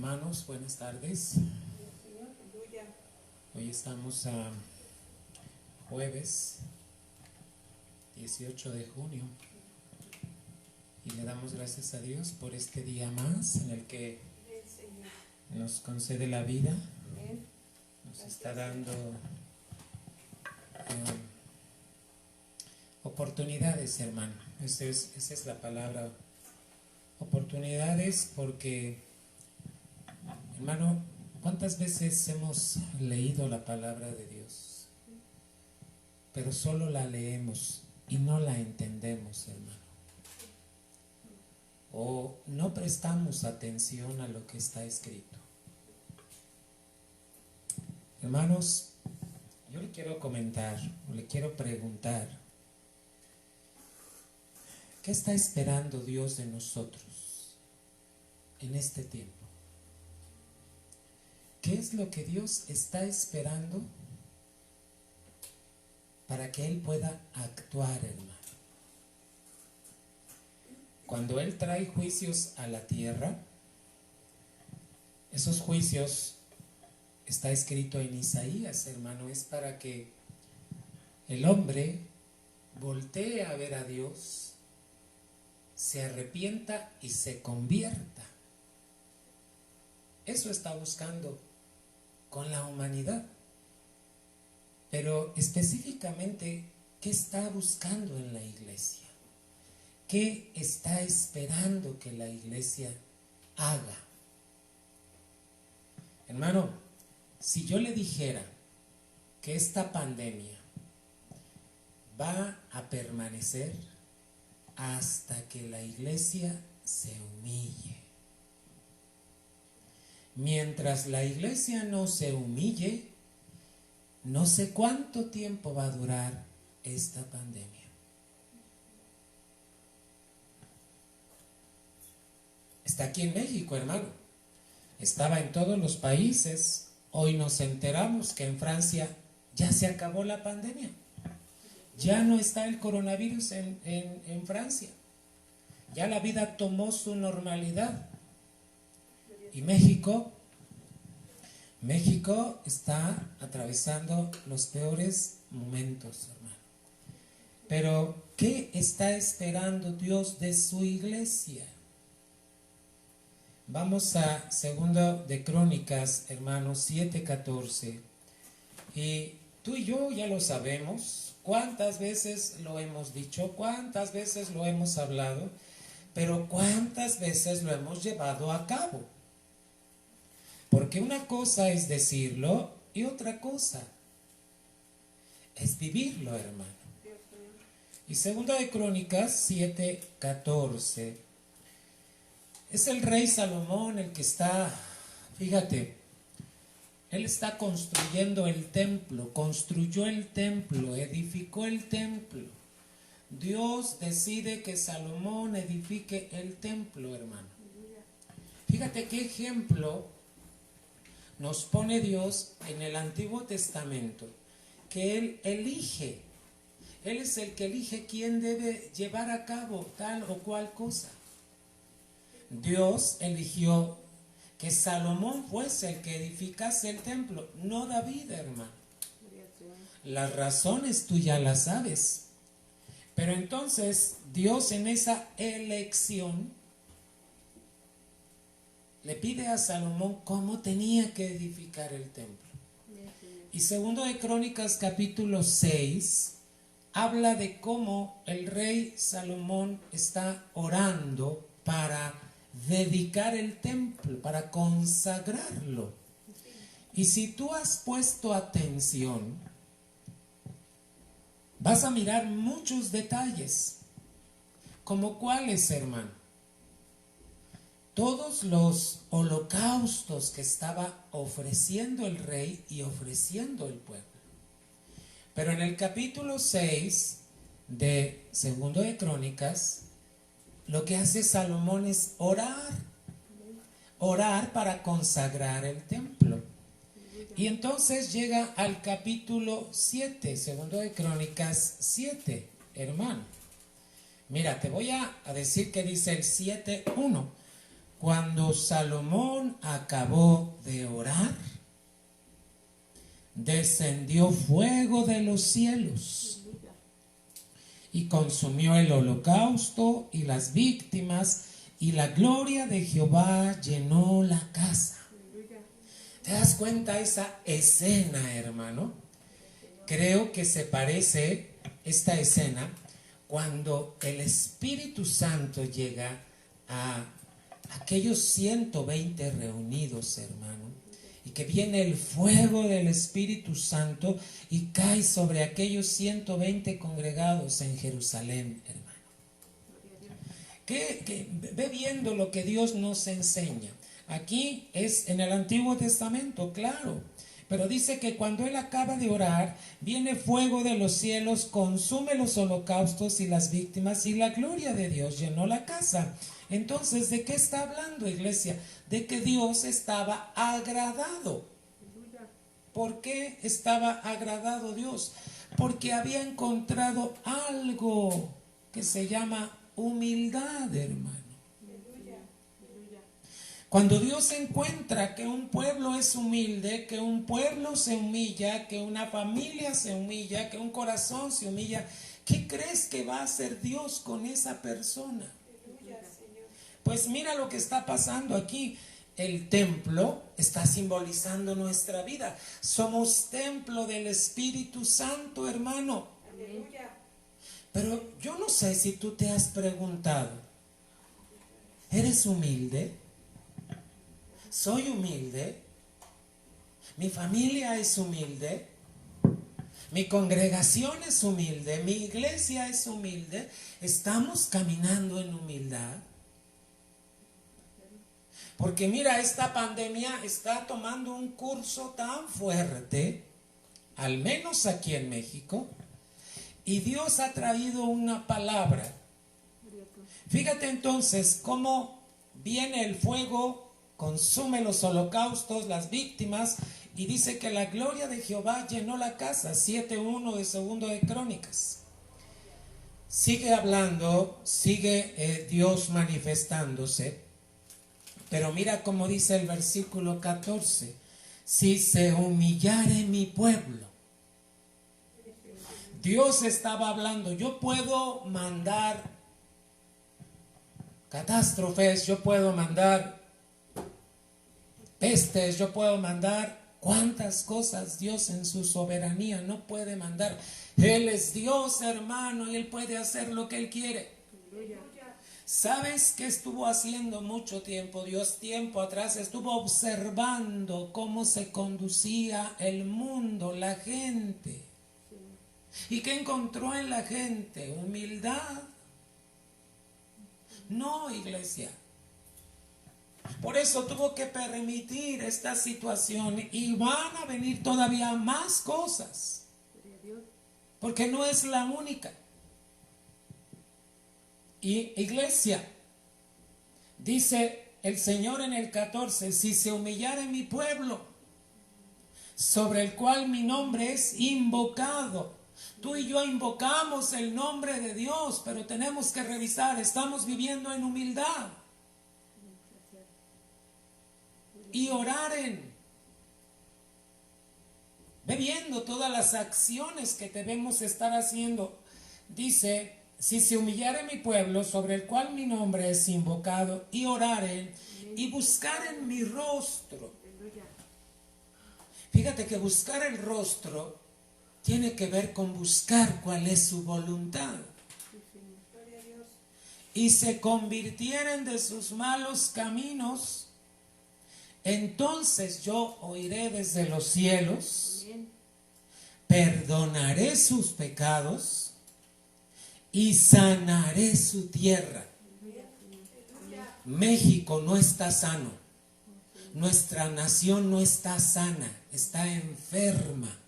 Hermanos, buenas tardes. Hoy estamos a jueves 18 de junio y le damos gracias a Dios por este día más en el que nos concede la vida, nos está dando oportunidades, hermano. Esa es la palabra, oportunidades, porque, hermano, ¿cuántas veces hemos leído la palabra de Dios? Pero solo la leemos y no la entendemos, hermano. O no prestamos atención a lo que está escrito. Hermanos, yo le quiero comentar, o le quiero preguntar, ¿qué está esperando Dios de nosotros en este tiempo? ¿Qué es lo que Dios está esperando para que Él pueda actuar, hermano? Cuando Él trae juicios a la tierra, esos juicios, está escrito en Isaías, hermano, es para que el hombre voltee a ver a Dios, se arrepienta y se convierta. Eso está buscando con la humanidad. Pero específicamente, ¿qué está buscando en la iglesia? ¿Qué está esperando que la iglesia haga? Hermano, si yo le dijera que esta pandemia va a permanecer hasta que la iglesia se humille. Mientras la iglesia no se humille, no sé cuánto tiempo va a durar esta pandemia. Está aquí en México, hermano. Estaba en todos los países. Hoy nos enteramos que en Francia ya se acabó la pandemia. Ya no está el coronavirus en Francia. Ya la vida tomó su normalidad. Y México está atravesando los peores momentos, hermano. Pero, ¿qué está esperando Dios de su iglesia? Vamos a 2 de Crónicas, hermanos, 7:14. Y tú y yo ya lo sabemos. ¿Cuántas veces lo hemos dicho? ¿Cuántas veces lo hemos hablado? Pero ¿cuántas veces lo hemos llevado a cabo? Porque una cosa es decirlo y otra cosa es vivirlo, hermano. Y 2 de Crónicas 7:14. Es el rey Salomón el que está, fíjate, él está construyendo el templo, construyó el templo, edificó el templo. Dios decide que Salomón edifique el templo, hermano. Fíjate qué ejemplo nos pone Dios en el Antiguo Testamento, que Él elige, Él es el que elige quién debe llevar a cabo tal o cual cosa. Dios eligió que Salomón fuese el que edificase el templo, no David, hermano. Las razones tú ya las sabes. Pero entonces Dios en esa elección le pide a Salomón cómo tenía que edificar el templo. Y 2 de Crónicas capítulo 6 habla de cómo el rey Salomón está orando para dedicar el templo, para consagrarlo. Y si tú has puesto atención, vas a mirar muchos detalles. ¿Como cuáles, hermano? Todos los holocaustos que estaba ofreciendo el rey y ofreciendo el pueblo. Pero en el capítulo 6 de 2 de Crónicas, lo que hace Salomón es orar para consagrar el templo. Y entonces llega al capítulo 7, 2 de Crónicas 7, hermano. Mira, te voy a decir que dice el 7:1. Cuando Salomón acabó de orar, descendió fuego de los cielos y consumió el holocausto y las víctimas, y la gloria de Jehová llenó la casa. ¿Te das cuenta esa escena, hermano? Creo que se parece esta escena cuando el Espíritu Santo llega a aquellos 120 reunidos, hermano, y que viene el fuego del Espíritu Santo y cae sobre aquellos 120 congregados en Jerusalén, hermano. Ve viendo lo que Dios nos enseña. Aquí es en el Antiguo Testamento, claro, pero dice que cuando él acaba de orar, viene fuego de los cielos, consume los holocaustos y las víctimas, y la gloria de Dios llenó la casa. Entonces, ¿de qué está hablando, iglesia? De que Dios estaba agradado. ¿Por qué estaba agradado Dios? Porque había encontrado algo que se llama humildad, hermano. Cuando Dios encuentra que un pueblo es humilde, que un pueblo se humilla, que una familia se humilla, que un corazón se humilla, ¿qué crees que va a hacer Dios con esa persona? Pues mira lo que está pasando aquí. El templo está simbolizando nuestra vida. Somos templo del Espíritu Santo, hermano. Pero yo no sé si tú te has preguntado, ¿eres humilde? ¿Soy humilde? ¿Mi familia es humilde? ¿Mi congregación es humilde? ¿Mi iglesia es humilde? ¿Estamos caminando en humildad? Porque mira, esta pandemia está tomando un curso tan fuerte, al menos aquí en México, y Dios ha traído una palabra. Fíjate entonces cómo viene el fuego, consume los holocaustos, las víctimas, y dice que la gloria de Jehová llenó la casa. 7:1 de Segundo de Crónicas. Sigue hablando, sigue Dios manifestándose, pero mira cómo dice el versículo 14: si se humillare mi pueblo. Dios estaba hablando. Yo puedo mandar catástrofes, yo puedo mandar pestes, yo puedo mandar cuántas cosas. Dios en su soberanía no puede mandar. Él es Dios, hermano, y Él puede hacer lo que Él quiere. ¿Sabes qué estuvo haciendo mucho tiempo? Dios tiempo atrás estuvo observando cómo se conducía el mundo, la gente. ¿Y qué encontró en la gente? Humildad. No, iglesia. Por eso tuvo que permitir esta situación, y van a venir todavía más cosas, porque no es la única. Y iglesia, dice el Señor en el 14: si se humillare mi pueblo, sobre el cual mi nombre es invocado. Tú y yo invocamos el nombre de Dios, pero tenemos que revisar, estamos viviendo en humildad. Y oraren, ve viendo todas las acciones que debemos estar haciendo. Dice: si se humillare mi pueblo, sobre el cual mi nombre es invocado, y oraren y buscaren mi rostro. Fíjate que buscar el rostro tiene que ver con buscar cuál es su voluntad. Y se convirtieren de sus malos caminos, entonces yo oiré desde los cielos, perdonaré sus pecados y sanaré su tierra. México no está sano. Nuestra nación no está sana, está enferma.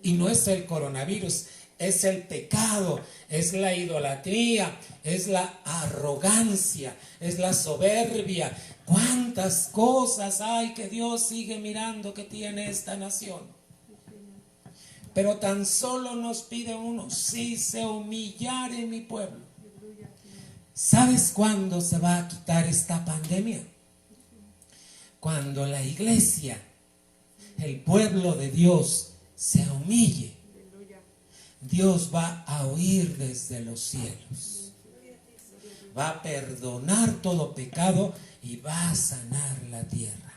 Y no es el coronavirus, es el pecado, es la idolatría, es la arrogancia, es la soberbia. ¿Cuántas cosas hay que Dios sigue mirando que tiene esta nación? Pero tan solo nos pide uno: si se humillare mi pueblo. ¿Sabes cuándo se va a quitar esta pandemia? Cuando la iglesia, el pueblo de Dios, se humille. Dios va a oír desde los cielos. Va a perdonar todo pecado y va a sanar la tierra.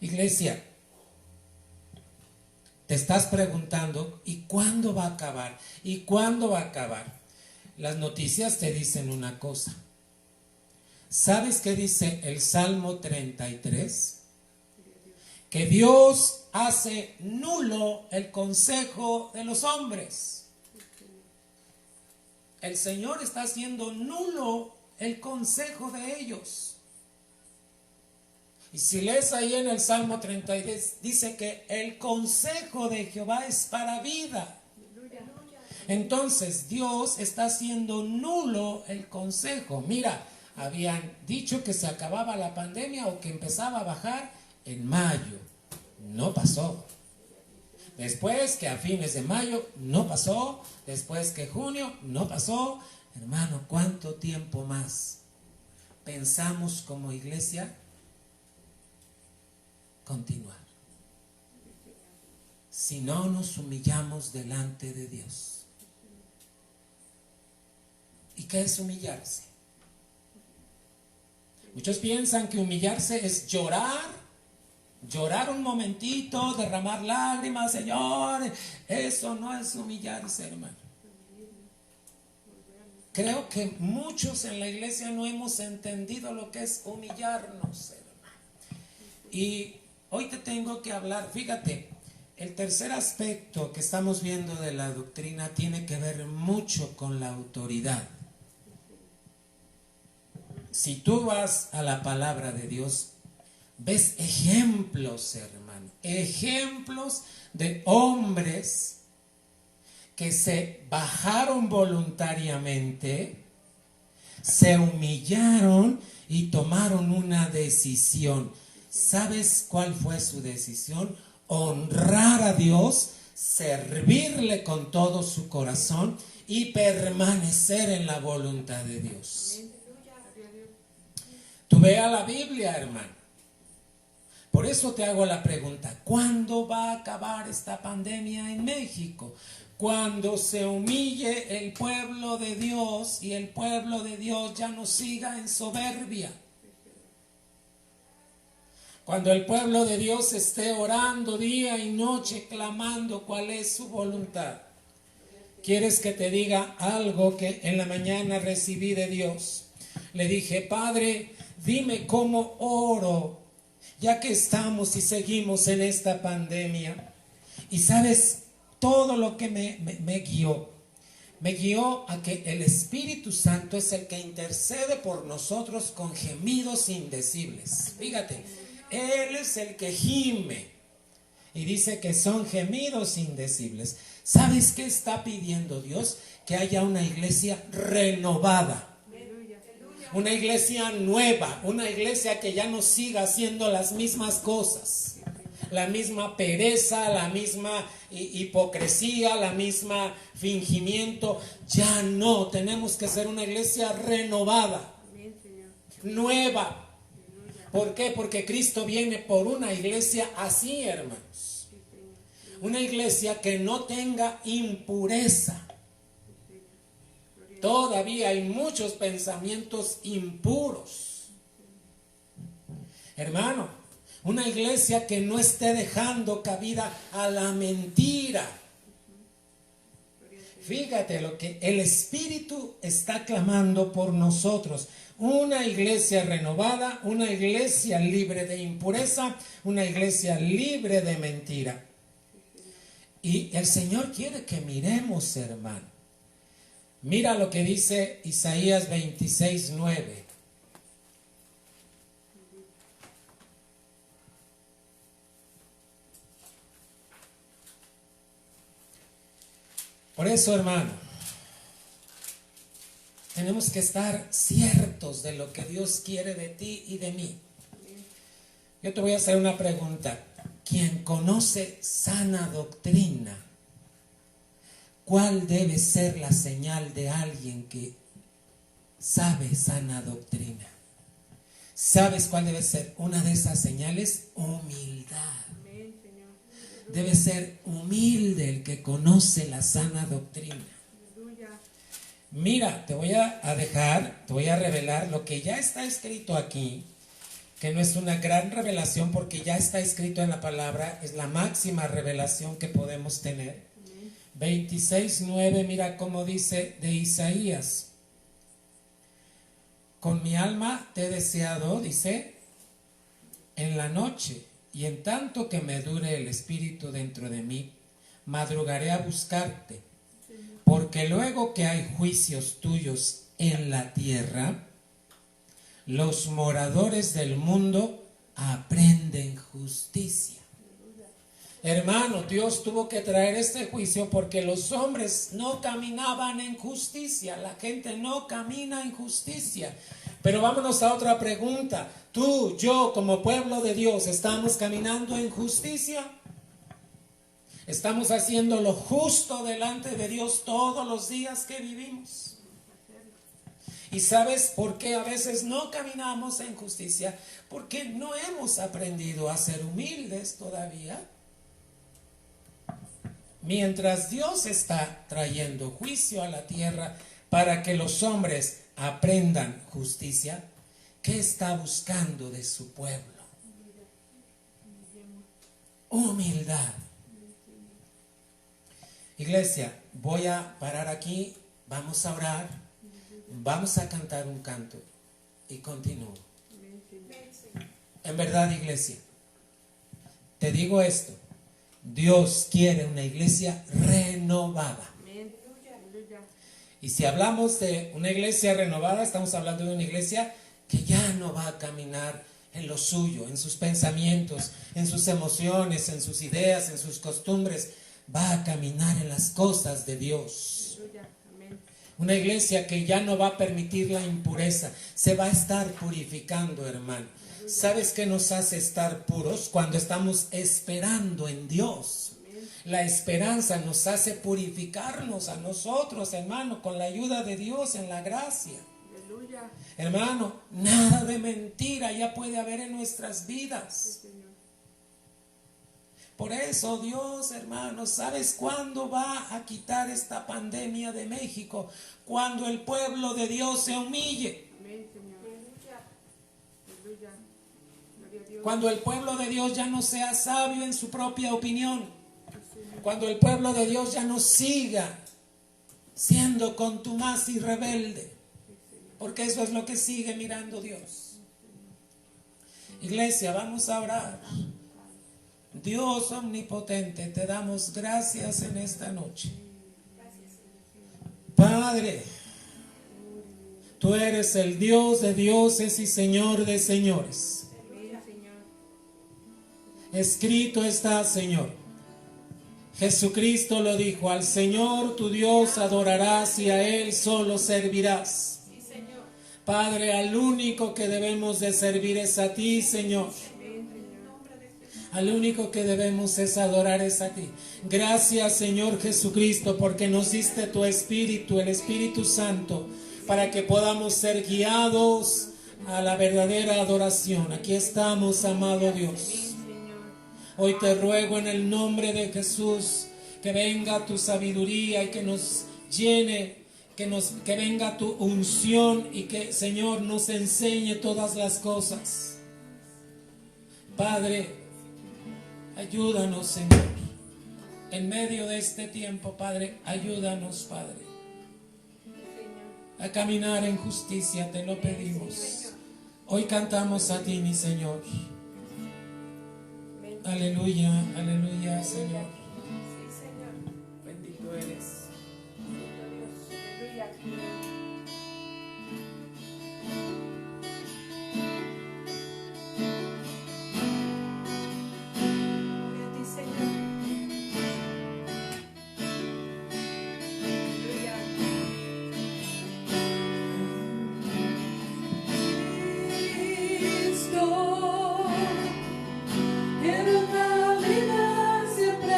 Iglesia, te estás preguntando, ¿y cuándo va a acabar? ¿Y cuándo va a acabar? Las noticias te dicen una cosa. ¿Sabes qué dice el Salmo 33? Que Dios hace nulo el consejo de los hombres. El Señor está haciendo nulo el consejo de ellos. Y si lees ahí en el Salmo 33, dice que el consejo de Jehová es para vida. Entonces Dios está haciendo nulo el consejo. Mira, habían dicho que se acababa la pandemia o que empezaba a bajar en mayo. No pasó. Después que a fines de mayo no pasó. Después que junio no pasó. Hermano, ¿cuánto tiempo más pensamos como iglesia continuar? Si no nos humillamos delante de Dios. ¿Y qué es humillarse? Muchos piensan que humillarse es llorar un momentito, derramar lágrimas, Señor. Eso no es humillarse, hermano. Creo que muchos en la iglesia no hemos entendido lo que es humillarnos, hermano. Y hoy te tengo que hablar, fíjate, el tercer aspecto que estamos viendo de la doctrina tiene que ver mucho con la autoridad. Si tú vas a la palabra de Dios, ves ejemplos, hermano, ejemplos de hombres que se bajaron voluntariamente, se humillaron y tomaron una decisión. ¿Sabes cuál fue su decisión? Honrar a Dios, servirle con todo su corazón y permanecer en la voluntad de Dios. Tú vea la Biblia, hermano. Por eso te hago la pregunta, ¿cuándo va a acabar esta pandemia en México? Cuando se humille el pueblo de Dios y el pueblo de Dios ya no siga en soberbia. Cuando el pueblo de Dios esté orando día y noche, clamando cuál es su voluntad. ¿Quieres que te diga algo que en la mañana recibí de Dios? Le dije, Padre, dime cómo oro, ya que estamos y seguimos en esta pandemia. Y sabes, todo lo que me guió a que el Espíritu Santo es el que intercede por nosotros con gemidos indecibles. Fíjate, Él es el que gime y dice que son gemidos indecibles. ¿Sabes qué está pidiendo Dios? Que haya una iglesia renovada. Una iglesia nueva, una iglesia que ya no siga haciendo las mismas cosas, la misma pereza, la misma hipocresía, la misma fingimiento. Ya no, tenemos que ser una iglesia renovada, nueva. ¿Por qué? Porque Cristo viene por una iglesia así, hermanos. Una iglesia que no tenga impureza. Todavía hay muchos pensamientos impuros. Hermano, una iglesia que no esté dejando cabida a la mentira. Fíjate lo que el Espíritu está clamando por nosotros. Una iglesia renovada, una iglesia libre de impureza, una iglesia libre de mentira. Y el Señor quiere que miremos, hermano. Mira lo que dice Isaías 26:9. Por eso, hermano, tenemos que estar ciertos de lo que Dios quiere de ti y de mí. Yo te voy a hacer una pregunta. Quien conoce sana doctrina, ¿cuál debe ser la señal de alguien que sabe sana doctrina? ¿Sabes cuál debe ser? Una de esas señales, humildad. Debe ser humilde el que conoce la sana doctrina. Mira, te voy a revelar lo que ya está escrito aquí, que no es una gran revelación porque ya está escrito en la palabra, es la máxima revelación que podemos tener. 26:9, mira cómo dice de Isaías. Con mi alma te he deseado, dice, en la noche, y en tanto que me dure el espíritu dentro de mí, madrugaré a buscarte, porque luego que hay juicios tuyos en la tierra, los moradores del mundo aprenden justicia. Hermano, Dios tuvo que traer este juicio porque los hombres no caminaban en justicia. La gente no camina en justicia. Pero vámonos a otra pregunta. Tú, yo, como pueblo de Dios, ¿estamos caminando en justicia? ¿Estamos haciendo lo justo delante de Dios todos los días que vivimos? ¿Y sabes por qué a veces no caminamos en justicia? Porque no hemos aprendido a ser humildes todavía. Mientras Dios está trayendo juicio a la tierra para que los hombres aprendan justicia, ¿qué está buscando de su pueblo? Humildad. Iglesia, voy a parar aquí, vamos a orar, vamos a cantar un canto y continúo. En verdad, iglesia, te digo esto. Dios quiere una iglesia renovada. Y si hablamos de una iglesia renovada, estamos hablando de una iglesia que ya no va a caminar en lo suyo, en sus pensamientos, en sus emociones, en sus ideas, en sus costumbres. Va a caminar en las cosas de Dios. Una iglesia que ya no va a permitir la impureza, se va a estar purificando, hermano. ¿Sabes qué nos hace estar puros? Cuando estamos esperando en Dios. La esperanza nos hace purificarnos a nosotros, hermano, con la ayuda de Dios en la gracia. Hermano, nada de mentira ya puede haber en nuestras vidas. Por eso Dios, hermano, ¿sabes cuándo va a quitar esta pandemia de México? Cuando el pueblo de Dios se humille. Cuando el pueblo de Dios ya no sea sabio en su propia opinión. Cuando el pueblo de Dios ya no siga siendo contumaz y rebelde. Porque eso es lo que sigue mirando Dios. Iglesia, vamos a orar. Dios omnipotente, te damos gracias en esta noche. Padre, tú eres el Dios de dioses y Señor de señores. Escrito está, Señor. Jesucristo lo dijo, al Señor tu Dios adorarás y a Él solo servirás. Padre, al único que debemos de servir es a ti, Señor. Al único que debemos es adorar es a ti. Gracias, Señor Jesucristo, porque nos diste tu Espíritu, el Espíritu Santo, para que podamos ser guiados a la verdadera adoración. Aquí estamos, amado Dios. Hoy te ruego en el nombre de Jesús que venga tu sabiduría y que nos llene, que venga tu unción y que, Señor, nos enseñe todas las cosas. Padre, ayúdanos, Señor. En medio de este tiempo, Padre, ayúdanos, Padre, a caminar en justicia, te lo pedimos. Hoy cantamos a ti, mi Señor. Aleluya, aleluya, Señor. Bendito eres. Quiero caminar siempre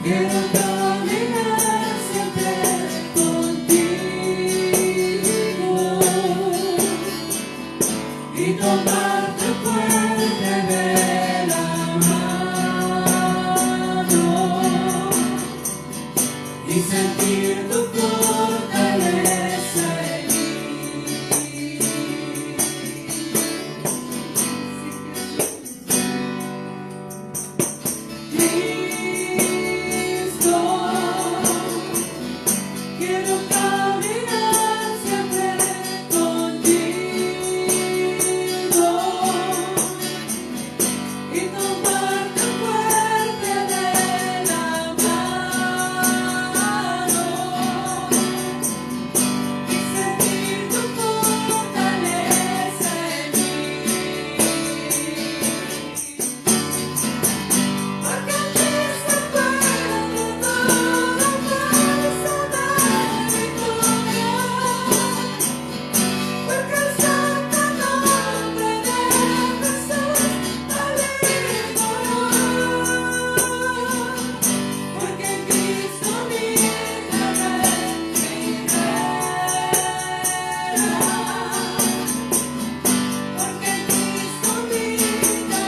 Quiero caminar siempre contigo y tomarte fuerte de la mano y sentir tu fortaleza en mí. Cristo, quiero caminar siempre contigo y tomarte fuerte de la mano y sentir tu fortaleza en mí. Porque en ti se encuentra toda fuerza de victoria. Porque el santo nombre de Jesús me liberó. Porque en Cristo mi vida libera. Porque en Cristo mi vida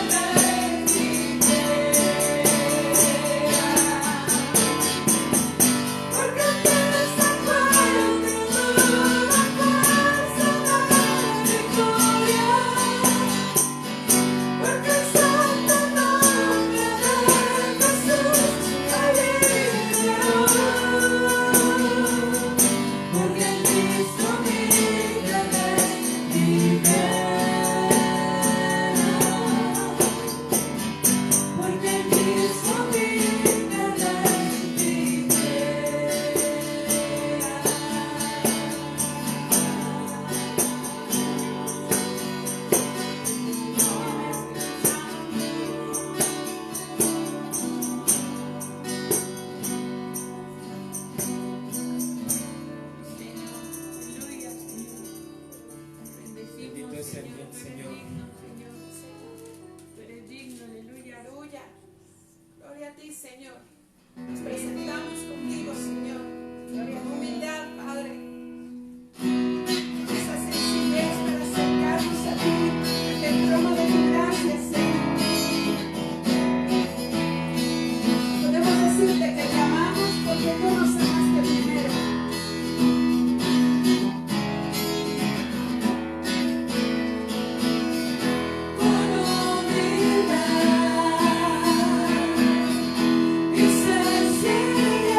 porque en ti se encuentra toda fuerza de victoria. Porque el santo nombre de Jesús me liberó. Porque en Cristo mi vida libera. Porque en Cristo mi vida Bendito es el Señor. Tú eres digno, aleluya, aleluya. Gloria a ti, Señor. Nos presentamos contigo, Señor. Gloria con humildad, Padre. Esa sencillez para acercarnos a ti, ante el trono de tu gracia, Señor. Podemos decirte que te amamos porque tú nos amaste primero. Con humildad y sencillez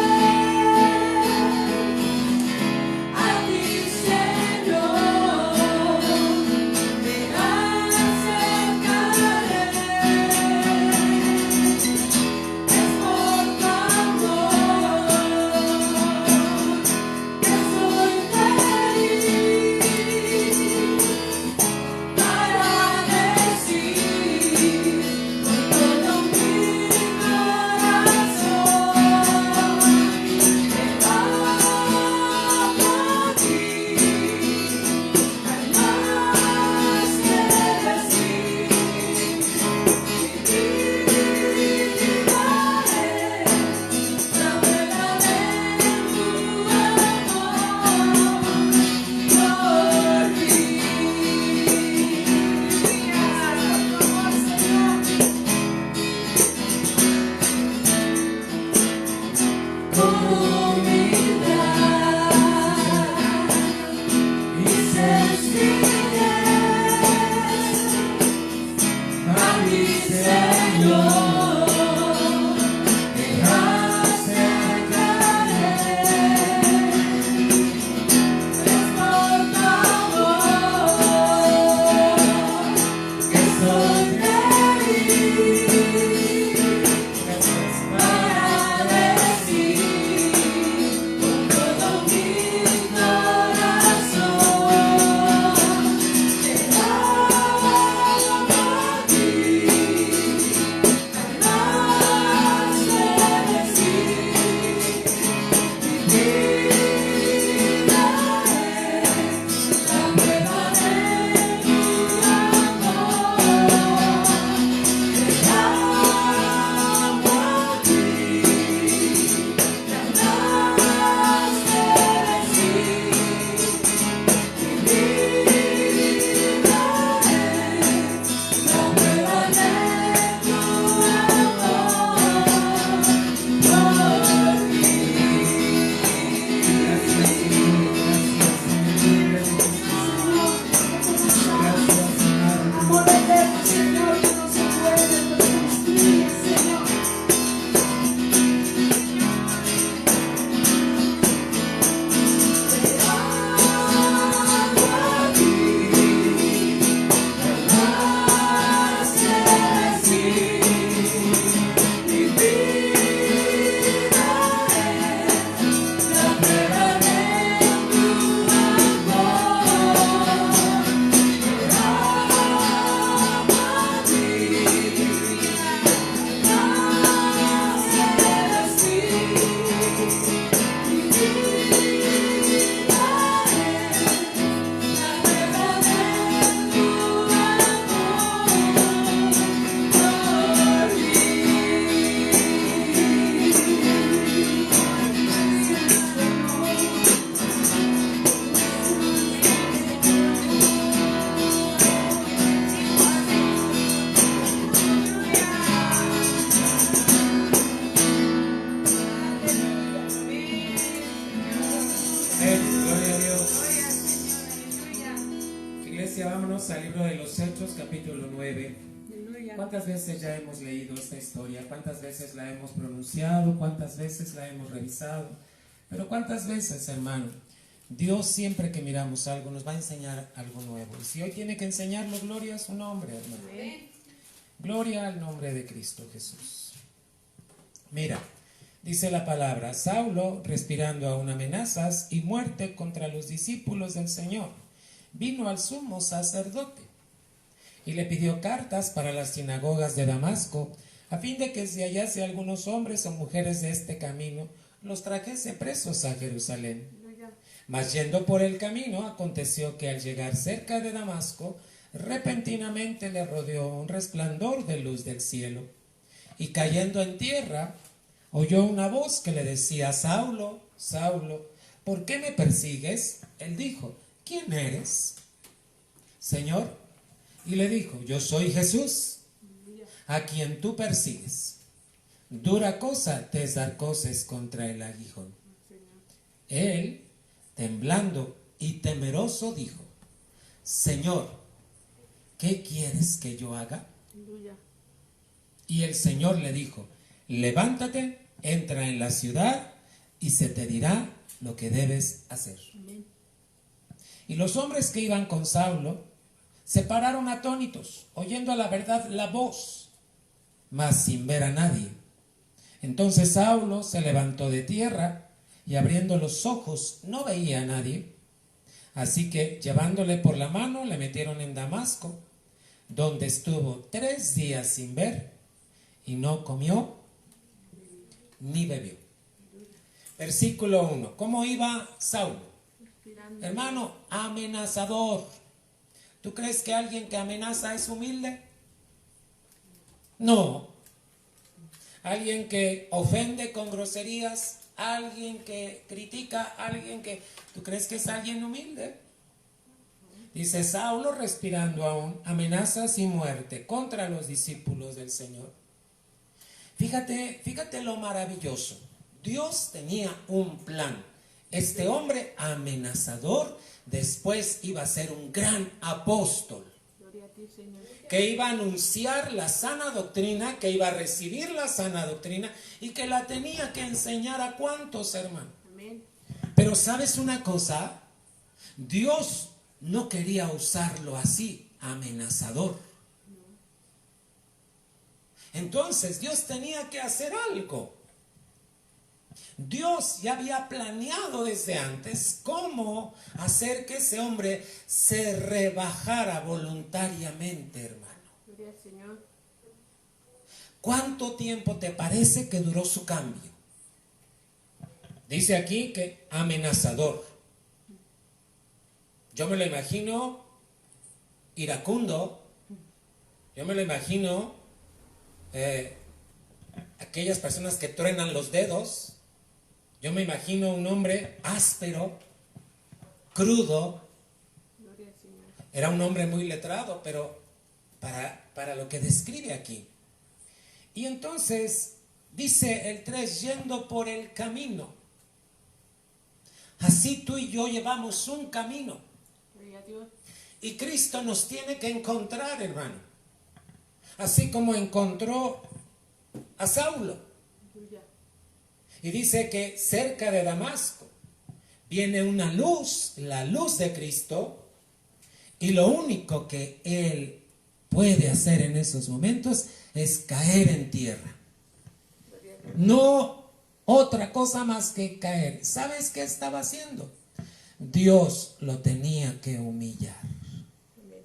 Vámonos al libro de los Hechos, capítulo 9. Aleluya. ¿Cuántas veces ya hemos leído esta historia? ¿Cuántas veces la hemos pronunciado? ¿Cuántas veces la hemos revisado? Pero ¿cuántas veces, hermano? Dios siempre que miramos algo nos va a enseñar algo nuevo. Y si hoy tiene que enseñarnos, gloria a su nombre, hermano. Amén. Gloria al nombre de Cristo Jesús. Mira, dice la palabra, Saulo, respirando aún amenazas y muerte contra los discípulos del Señor, vino al sumo sacerdote y le pidió cartas para las sinagogas de Damasco, a fin de que si hallase algunos hombres o mujeres de este camino, los trajese presos a Jerusalén. Aleluya. Mas yendo por el camino, aconteció que al llegar cerca de Damasco, repentinamente le rodeó un resplandor de luz del cielo, y cayendo en tierra, oyó una voz que le decía, Saulo, Saulo, ¿por qué me persigues? Él dijo, ¿quién eres, Señor? Y le dijo, yo soy Jesús, a quien tú persigues. Dura cosa te es dar coces contra el aguijón. Él, temblando y temeroso, dijo, Señor, ¿qué quieres que yo haga? Aleluya. Y el Señor le dijo, levántate, entra en la ciudad y se te dirá lo que debes hacer. Amén. Y los hombres que iban con Saulo se pararon atónitos, oyendo a la verdad la voz, mas sin ver a nadie. Entonces Saulo se levantó de tierra y abriendo los ojos no veía a nadie. Así que llevándole por la mano le metieron en Damasco, donde estuvo 3 días sin ver y no comió ni bebió. Versículo 1. ¿Cómo iba Saulo? Respirando. Hermano, amenazador. ¿Tú crees que alguien que amenaza es humilde? No. Alguien que ofende con groserías, alguien que critica, alguien que... ¿Tú crees que es alguien humilde? Dice Saulo respirando aún amenazas y muerte contra los discípulos del Señor. Fíjate lo maravilloso. Dios tenía un plan. Este hombre amenazador después iba a ser un gran apóstol, Gloria a ti, Señor. que iba a anunciar la sana doctrina, que iba a recibir la sana doctrina y que la tenía que enseñar a cuántos, hermano. Amén. Pero ¿sabes una cosa? Dios no quería usarlo así, amenazador. Entonces Dios tenía que hacer algo. Dios ya había planeado desde antes cómo hacer que ese hombre se rebajara voluntariamente, hermano. Gloria al Señor. ¿Cuánto tiempo te parece que duró su cambio? Dice aquí que amenazador. Yo me lo imagino iracundo. Yo me lo imagino aquellas personas que truenan los dedos. Yo me imagino un hombre áspero, crudo. Gloria al Señor. Era un hombre muy letrado, pero para lo que describe aquí. Y entonces dice el 3, yendo por el camino. Así tú y yo llevamos un camino. Gloria a Dios. Y Cristo nos tiene que encontrar, hermano. Así como encontró a Saulo. Aleluya. Y dice que cerca de Damasco viene una luz, la luz de Cristo. Y lo único que él puede hacer en esos momentos es caer en tierra. Gloria a Dios. No otra cosa más que caer. ¿Sabes qué estaba haciendo? Dios lo tenía que humillar. Amén.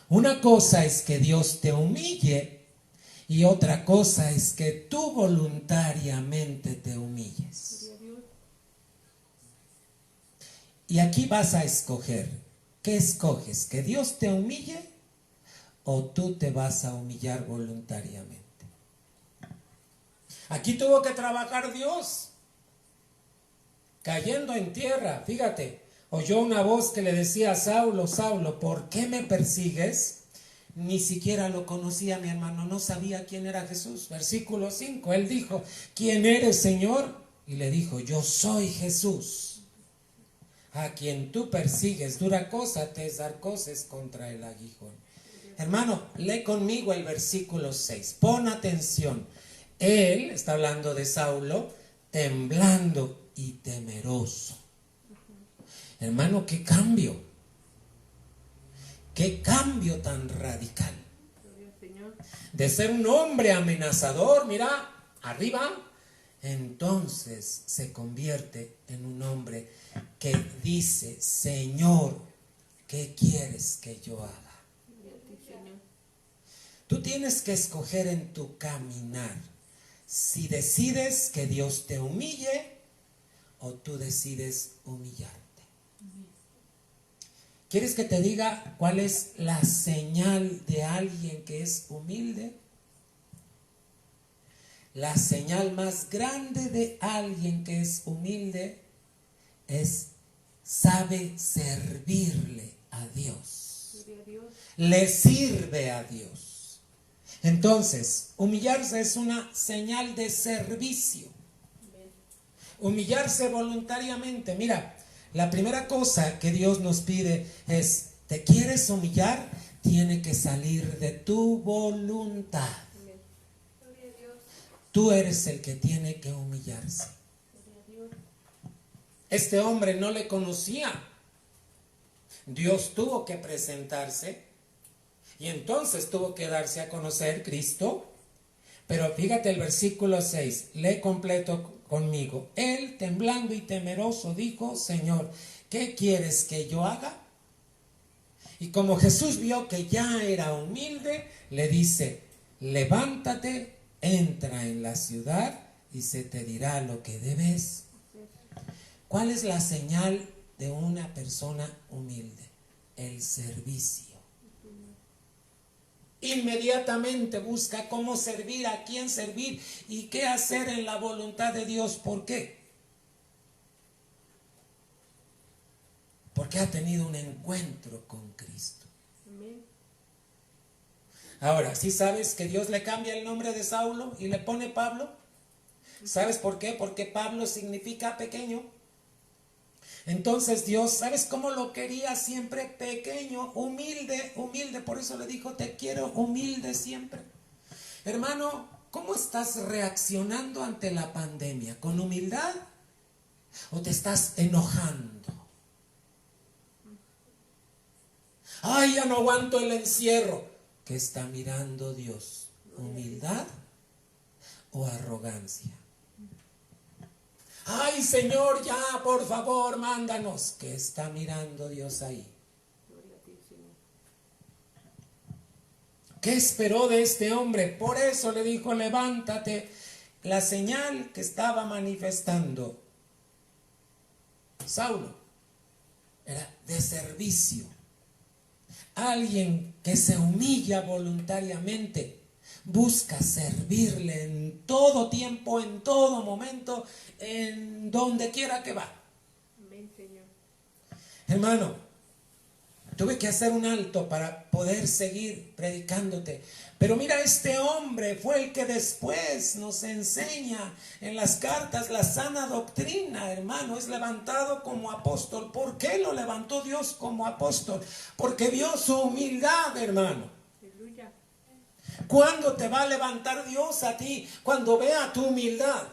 Una cosa es que Dios te humille y otra cosa es que tú voluntariamente te humilles. Gloria a Dios. Y aquí vas a escoger. ¿Qué escoges? ¿Que Dios te humille o tú te vas a humillar voluntariamente? Aquí tuvo que trabajar Dios. Cayendo en tierra, fíjate, oyó una voz que le decía a Saulo, Saulo, ¿por qué me persigues? Ni siquiera lo conocía mi hermano, no sabía quién era Jesús. Versículo 5, él dijo, ¿quién eres, Señor? Y le dijo, yo soy Jesús, A quien tú persigues, dura cosa te es dar cosas contra el aguijón. Hermano, lee conmigo el versículo 6. Pon atención. Él, está hablando de Saulo, temblando y temeroso. Hermano, qué cambio. Qué cambio tan radical. De ser un hombre amenazador, mira, arriba, entonces se convierte en un hombre que dice: Señor, ¿qué quieres que yo haga? Tú tienes que escoger en tu caminar si decides que Dios te humille o tú decides humillarte. ¿Quieres que te diga cuál es la señal de alguien que es humilde? La señal más grande de alguien que es humilde es: sabe servirle a Dios. Le sirve a Dios. Entonces, humillarse es una señal de servicio. Humillarse voluntariamente. Mira, la primera cosa que Dios nos pide es: ¿te quieres humillar? Tiene que salir de tu voluntad. Tú eres el que tiene que humillarse. Este hombre no le conocía. Dios tuvo que presentarse y entonces tuvo que darse a conocer Cristo. Pero fíjate el versículo 6, lee completo conmigo. Él, temblando y temeroso, dijo: Señor, ¿qué quieres que yo haga? Y como Jesús vio que ya era humilde, le dice: levántate, entra en la ciudad y se te dirá lo que debes. ¿Cuál es la señal de una persona humilde? El servicio. Inmediatamente busca cómo servir, a quién servir y qué hacer en la voluntad de Dios. ¿Por qué? Porque ha tenido un encuentro con Cristo. Ahora, ¿sí sabes que Dios le cambia el nombre de Saulo y le pone Pablo? ¿Sabes por qué? Porque Pablo significa pequeño. Entonces Dios, ¿sabes cómo lo quería siempre? Pequeño, humilde, humilde. Por eso le dijo: te quiero humilde siempre. Hermano, ¿cómo estás reaccionando ante la pandemia? ¿Con humildad o te estás enojando? Ay, ya no aguanto el encierro. ¿Qué está mirando Dios? ¿Humildad o arrogancia? Ay, Señor, ya, por favor, mándanos. ¿Qué está mirando Dios ahí? ¿Qué esperó de este hombre? Por eso le dijo: levántate. La señal que estaba manifestando Saulo era de servicio. Alguien que se humilla voluntariamente busca servirle en todo tiempo, en todo momento, en donde quiera que va. Amén, Señor. Hermano, tuve que hacer un alto para poder seguir predicándote. Pero mira, este hombre fue el que después nos enseña en las cartas la sana doctrina, hermano. Es levantado como apóstol. ¿Por qué lo levantó Dios como apóstol? Porque vio su humildad, hermano. Aleluya. ¿Cuándo te va a levantar Dios a ti? Cuando vea tu humildad.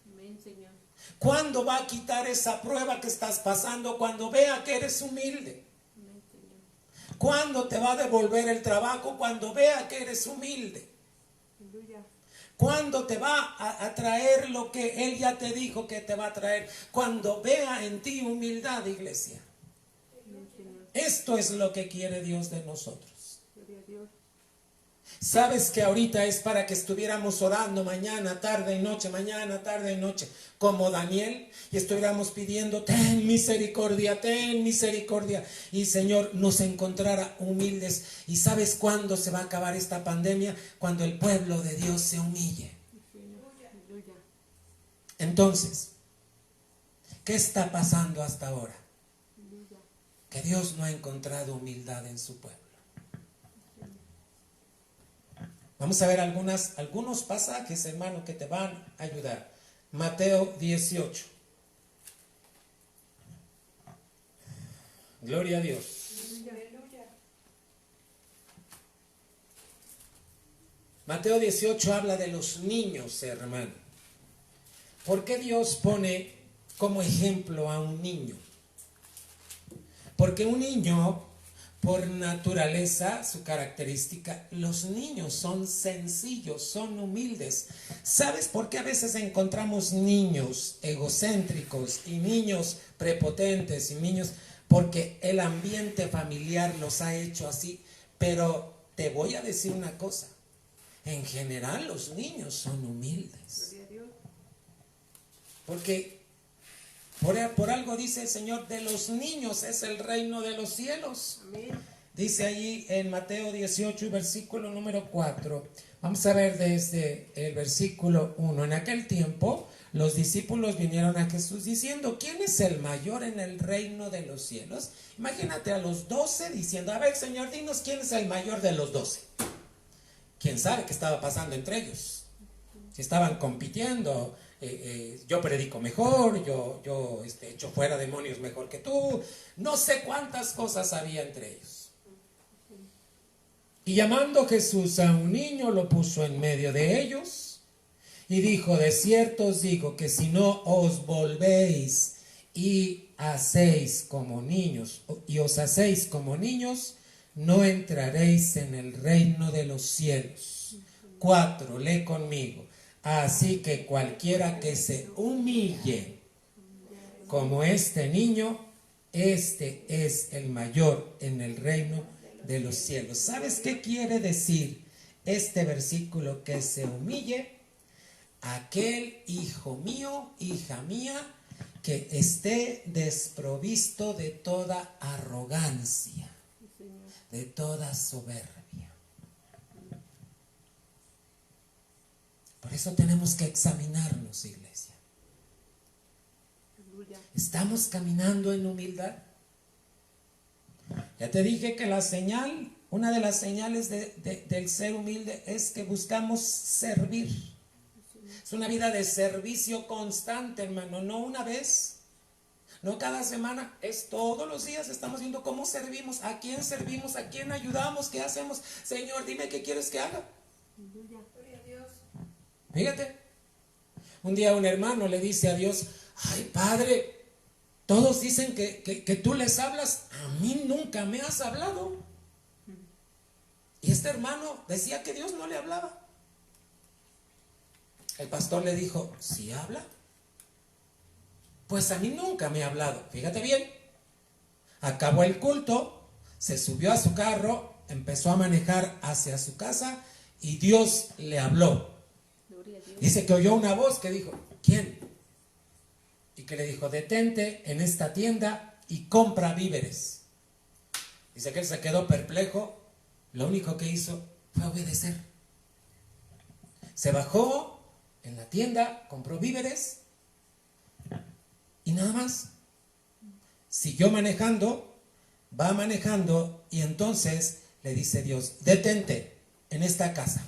Amén, Señor. ¿Cuándo va a quitar esa prueba que estás pasando? Cuando vea que eres humilde. Amén, Señor. ¿Cuándo te va a devolver el trabajo? Cuando vea que eres humilde. Aleluya. ¿Cuándo te va a traer lo que Él ya te dijo que te va a traer? Cuando vea en ti humildad, iglesia. Amén, Señor. Esto es lo que quiere Dios de nosotros. Gloria a Dios. Sabes que ahorita es para que estuviéramos orando mañana, tarde y noche, mañana, tarde y noche, como Daniel, y estuviéramos pidiendo: ten misericordia, y Señor nos encontrara humildes. ¿Y sabes cuándo se va a acabar esta pandemia? Cuando el pueblo de Dios se humille. Aleluya. Entonces, ¿qué está pasando hasta ahora? Aleluya. Que Dios no ha encontrado humildad en su pueblo. Vamos a ver algunos pasajes, hermano, que te van a ayudar. Mateo 18. Gloria a Dios. Aleluya. Mateo 18 habla de los niños, hermano. ¿Por qué Dios pone como ejemplo a un niño? Porque un niño, por naturaleza, su característica, los niños son sencillos, son humildes. ¿Sabes por qué a veces encontramos niños egocéntricos y niños prepotentes y niños? Porque el ambiente familiar los ha hecho así. Pero te voy a decir una cosa. En general los niños son humildes. Porque por algo dice el Señor, de los niños es el reino de los cielos. Amén. Dice allí en Mateo 18, versículo número 4. Vamos a ver desde el versículo 1. En aquel tiempo los discípulos vinieron a Jesús diciendo, ¿quién es el mayor en el reino de los cielos? Imagínate a los 12 diciendo, a ver, Señor, dinos quién es el mayor de los 12. ¿Quién sabe qué estaba pasando entre ellos? Si estaban compitiendo, yo predico mejor, yo echo fuera demonios mejor que tú. No sé cuántas cosas había entre ellos. Y llamando Jesús a un niño, lo puso en medio de ellos y dijo, de cierto os digo que si no os volvéis y hacéis como niños, y os hacéis como niños, no entraréis en el reino de los cielos. 4, lee conmigo. Así que cualquiera que se humille como este niño, este es el mayor en el reino de los cielos. ¿Sabes qué quiere decir este versículo? Que se humille aquel hijo mío, hija mía, que esté desprovisto de toda arrogancia, de toda soberbia. Por eso tenemos que examinarnos, iglesia. ¿Estamos caminando en humildad? Ya te dije que la señal, una de las señales del ser humilde es que buscamos servir. Es una vida de servicio constante, hermano, no una vez, no cada semana, es todos los días. Estamos viendo cómo servimos, a quién ayudamos, qué hacemos. Señor, dime qué quieres que haga. Gloria a Dios. Fíjate, un día un hermano le dice a Dios, ay Padre, todos dicen que tú les hablas, a mí nunca me has hablado. Y este hermano decía que Dios no le hablaba. El pastor le dijo, ¿sí habla? Pues a mí nunca me ha hablado. Fíjate bien, acabó el culto, se subió a su carro, empezó a manejar hacia su casa y Dios le habló. Dice que oyó una voz que dijo, ¿quién? Y que le dijo, detente en esta tienda y compra víveres. Dice que él se quedó perplejo. Lo único que hizo fue obedecer. Se bajó en la tienda, compró víveres y nada más. Siguió manejando, va manejando y entonces le dice Dios, detente en esta casa.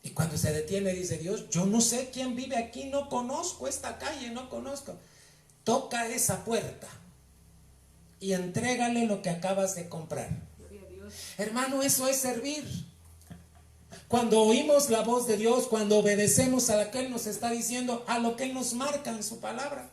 Y cuando se detiene dice Dios, yo no sé quién vive aquí, no conozco esta calle, no conozco. Toca esa puerta y entrégale lo que acabas de comprar. Hermano, eso es servir. Cuando oímos la voz de Dios, cuando obedecemos a lo que Él nos está diciendo, a lo que Él nos marca en su palabra.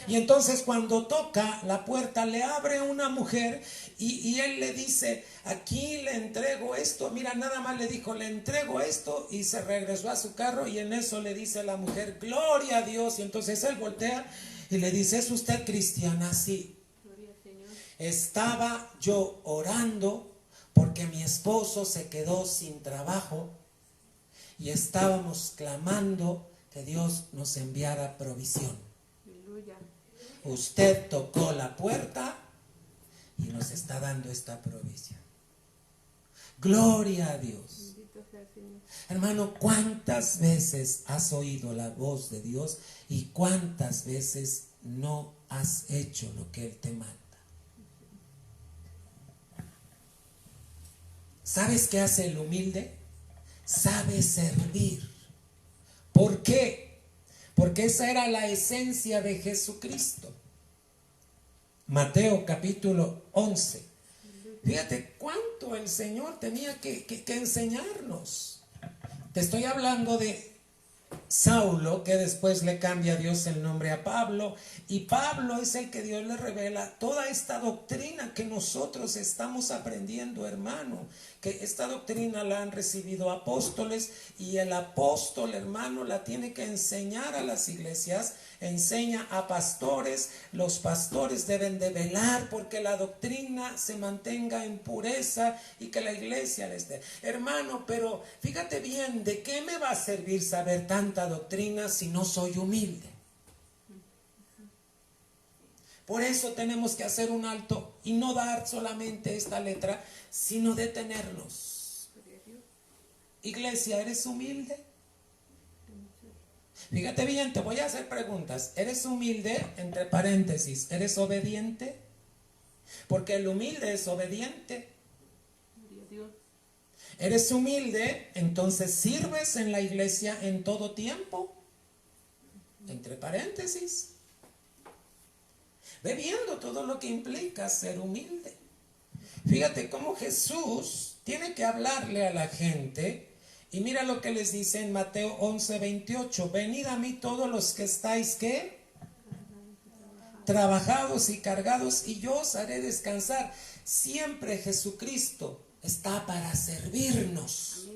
Y entonces cuando toca la puerta, le abre una mujer y él le dice, aquí le entrego esto. Mira, nada más le dijo, le entrego esto, y se regresó a su carro y en eso le dice la mujer, gloria a Dios. Y entonces él voltea y le dice, ¿es usted cristiana? Sí. Estaba yo orando porque mi esposo se quedó sin trabajo y estábamos clamando que Dios nos enviara provisión. Usted tocó la puerta y nos está dando esta provisión. Gloria a Dios. Hermano, ¿cuántas veces has oído la voz de Dios y cuántas veces no has hecho lo que Él te manda? ¿Sabes qué hace el humilde? Sabe servir. ¿Por qué? Porque esa era la esencia de Jesucristo. Mateo capítulo 11. Fíjate cuánto el Señor tenía que enseñarnos. Te estoy hablando de Saulo, que después le cambia a Dios el nombre a Pablo, y Pablo es el que Dios le revela toda esta doctrina que nosotros estamos aprendiendo, hermano, que esta doctrina la han recibido apóstoles, y el apóstol, hermano, la tiene que enseñar a las iglesias, enseña a pastores, los pastores deben de velar porque la doctrina se mantenga en pureza y que la iglesia les dé. Hermano, pero fíjate bien, ¿de qué me va a servir saber tanta doctrina si no soy humilde? Por eso tenemos que hacer un alto y no dar solamente esta letra, sino detenernos. Iglesia, ¿eres humilde? Fíjate bien, te voy a hacer preguntas. ¿Eres humilde? Entre paréntesis, ¿eres obediente? Porque el humilde es obediente. ¿Eres humilde? Entonces sirves en la iglesia en todo tiempo. Entre paréntesis. Ve viendo todo lo que implica ser humilde. Fíjate cómo Jesús tiene que hablarle a la gente. Y mira lo que les dice en Mateo 11:28. Venid a mí todos los que estáis, ¿qué? Trabajados y cargados, y yo os haré descansar. Siempre Jesucristo está para servirnos.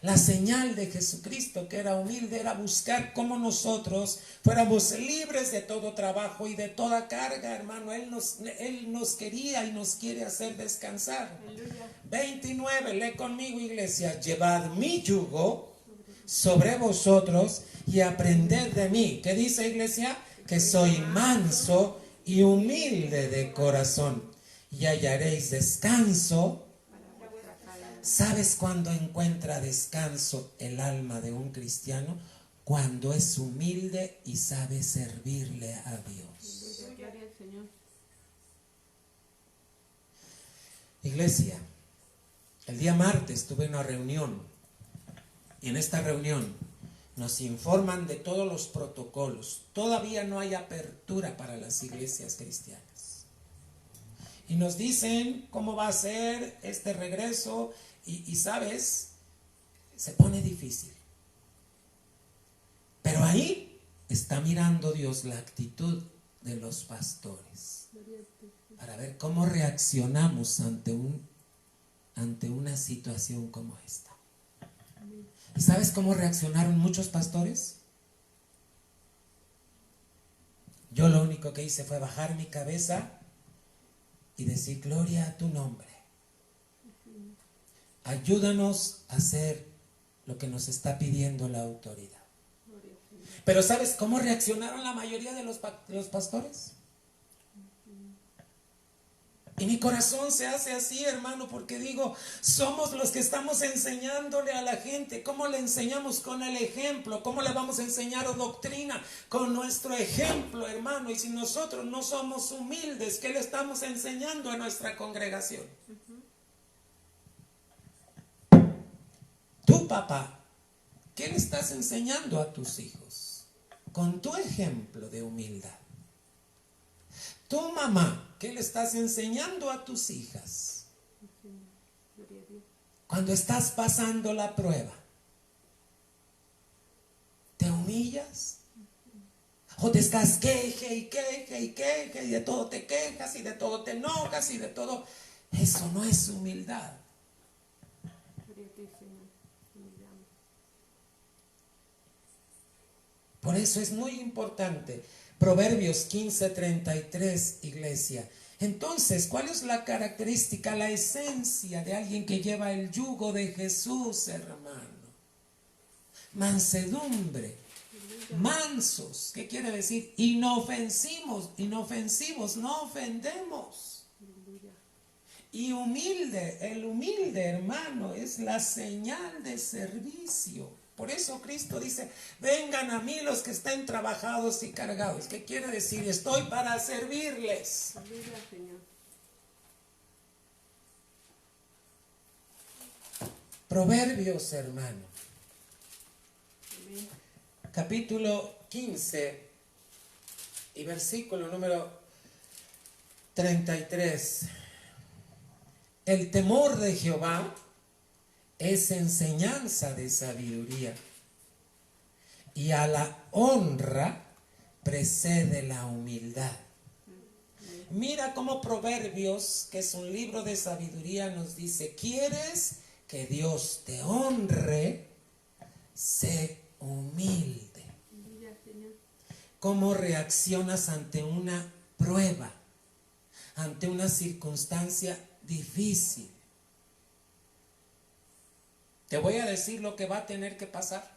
La señal de Jesucristo, que era humilde, era buscar cómo nosotros fuéramos libres de todo trabajo y de toda carga, hermano. Él nos quería y nos quiere hacer descansar. 29, lee conmigo, iglesia. Llevad mi yugo sobre vosotros y aprended de mí. ¿Qué dice, iglesia? Que soy manso y humilde de corazón, y hallaréis descanso. ¿Sabes cuándo encuentra descanso el alma de un cristiano? Cuando es humilde y sabe servirle a Dios. Iglesia, el día martes tuve una reunión, y en esta reunión nos informan de todos los protocolos. Todavía no hay apertura para las iglesias cristianas. Y nos dicen cómo va a ser este regreso. Y sabes, se pone difícil. Pero ahí está mirando Dios la actitud de los pastores para ver cómo reaccionamos ante una situación como esta. ¿Y sabes cómo reaccionaron muchos pastores? Yo lo único que hice fue bajar mi cabeza y decir: gloria a tu nombre. Ayúdanos a hacer lo que nos está pidiendo la autoridad. Pero ¿sabes cómo reaccionaron la mayoría de los pastores? Y mi corazón se hace así, hermano, porque digo, somos los que estamos enseñándole a la gente. ¿Cómo le enseñamos? Con el ejemplo. ¿Cómo le vamos a enseñar doctrina? Con nuestro ejemplo, hermano. Y si nosotros no somos humildes, ¿qué le estamos enseñando a nuestra congregación? Tú, papá, ¿qué le estás enseñando a tus hijos? Con tu ejemplo de humildad. Tu mamá, ¿qué le estás enseñando a tus hijas? Cuando estás pasando la prueba, ¿te humillas? ¿O te estás queje y de todo te quejas y de todo te enojas y de todo? Eso no es humildad. Por eso es muy importante. Proverbios 15:33, iglesia. Entonces, ¿cuál es la característica, la esencia de alguien que lleva el yugo de Jesús, hermano? Mansedumbre, mansos. ¿Qué quiere decir? Inofensivos, no ofendemos. Y humilde, el humilde, hermano, es la señal de servicio. Por eso Cristo dice: vengan a mí los que estén trabajados y cargados. ¿Qué quiere decir? Estoy para servirles. Proverbios, hermano. Capítulo 15 y versículo número 33. El temor de Jehová es enseñanza de sabiduría, y a la honra precede la humildad. Mira cómo Proverbios, que es un libro de sabiduría, nos dice: ¿quieres que Dios te honre? Sé humilde. ¿Cómo reaccionas ante una prueba, ante una circunstancia difícil? Te voy a decir lo que va a tener que pasar.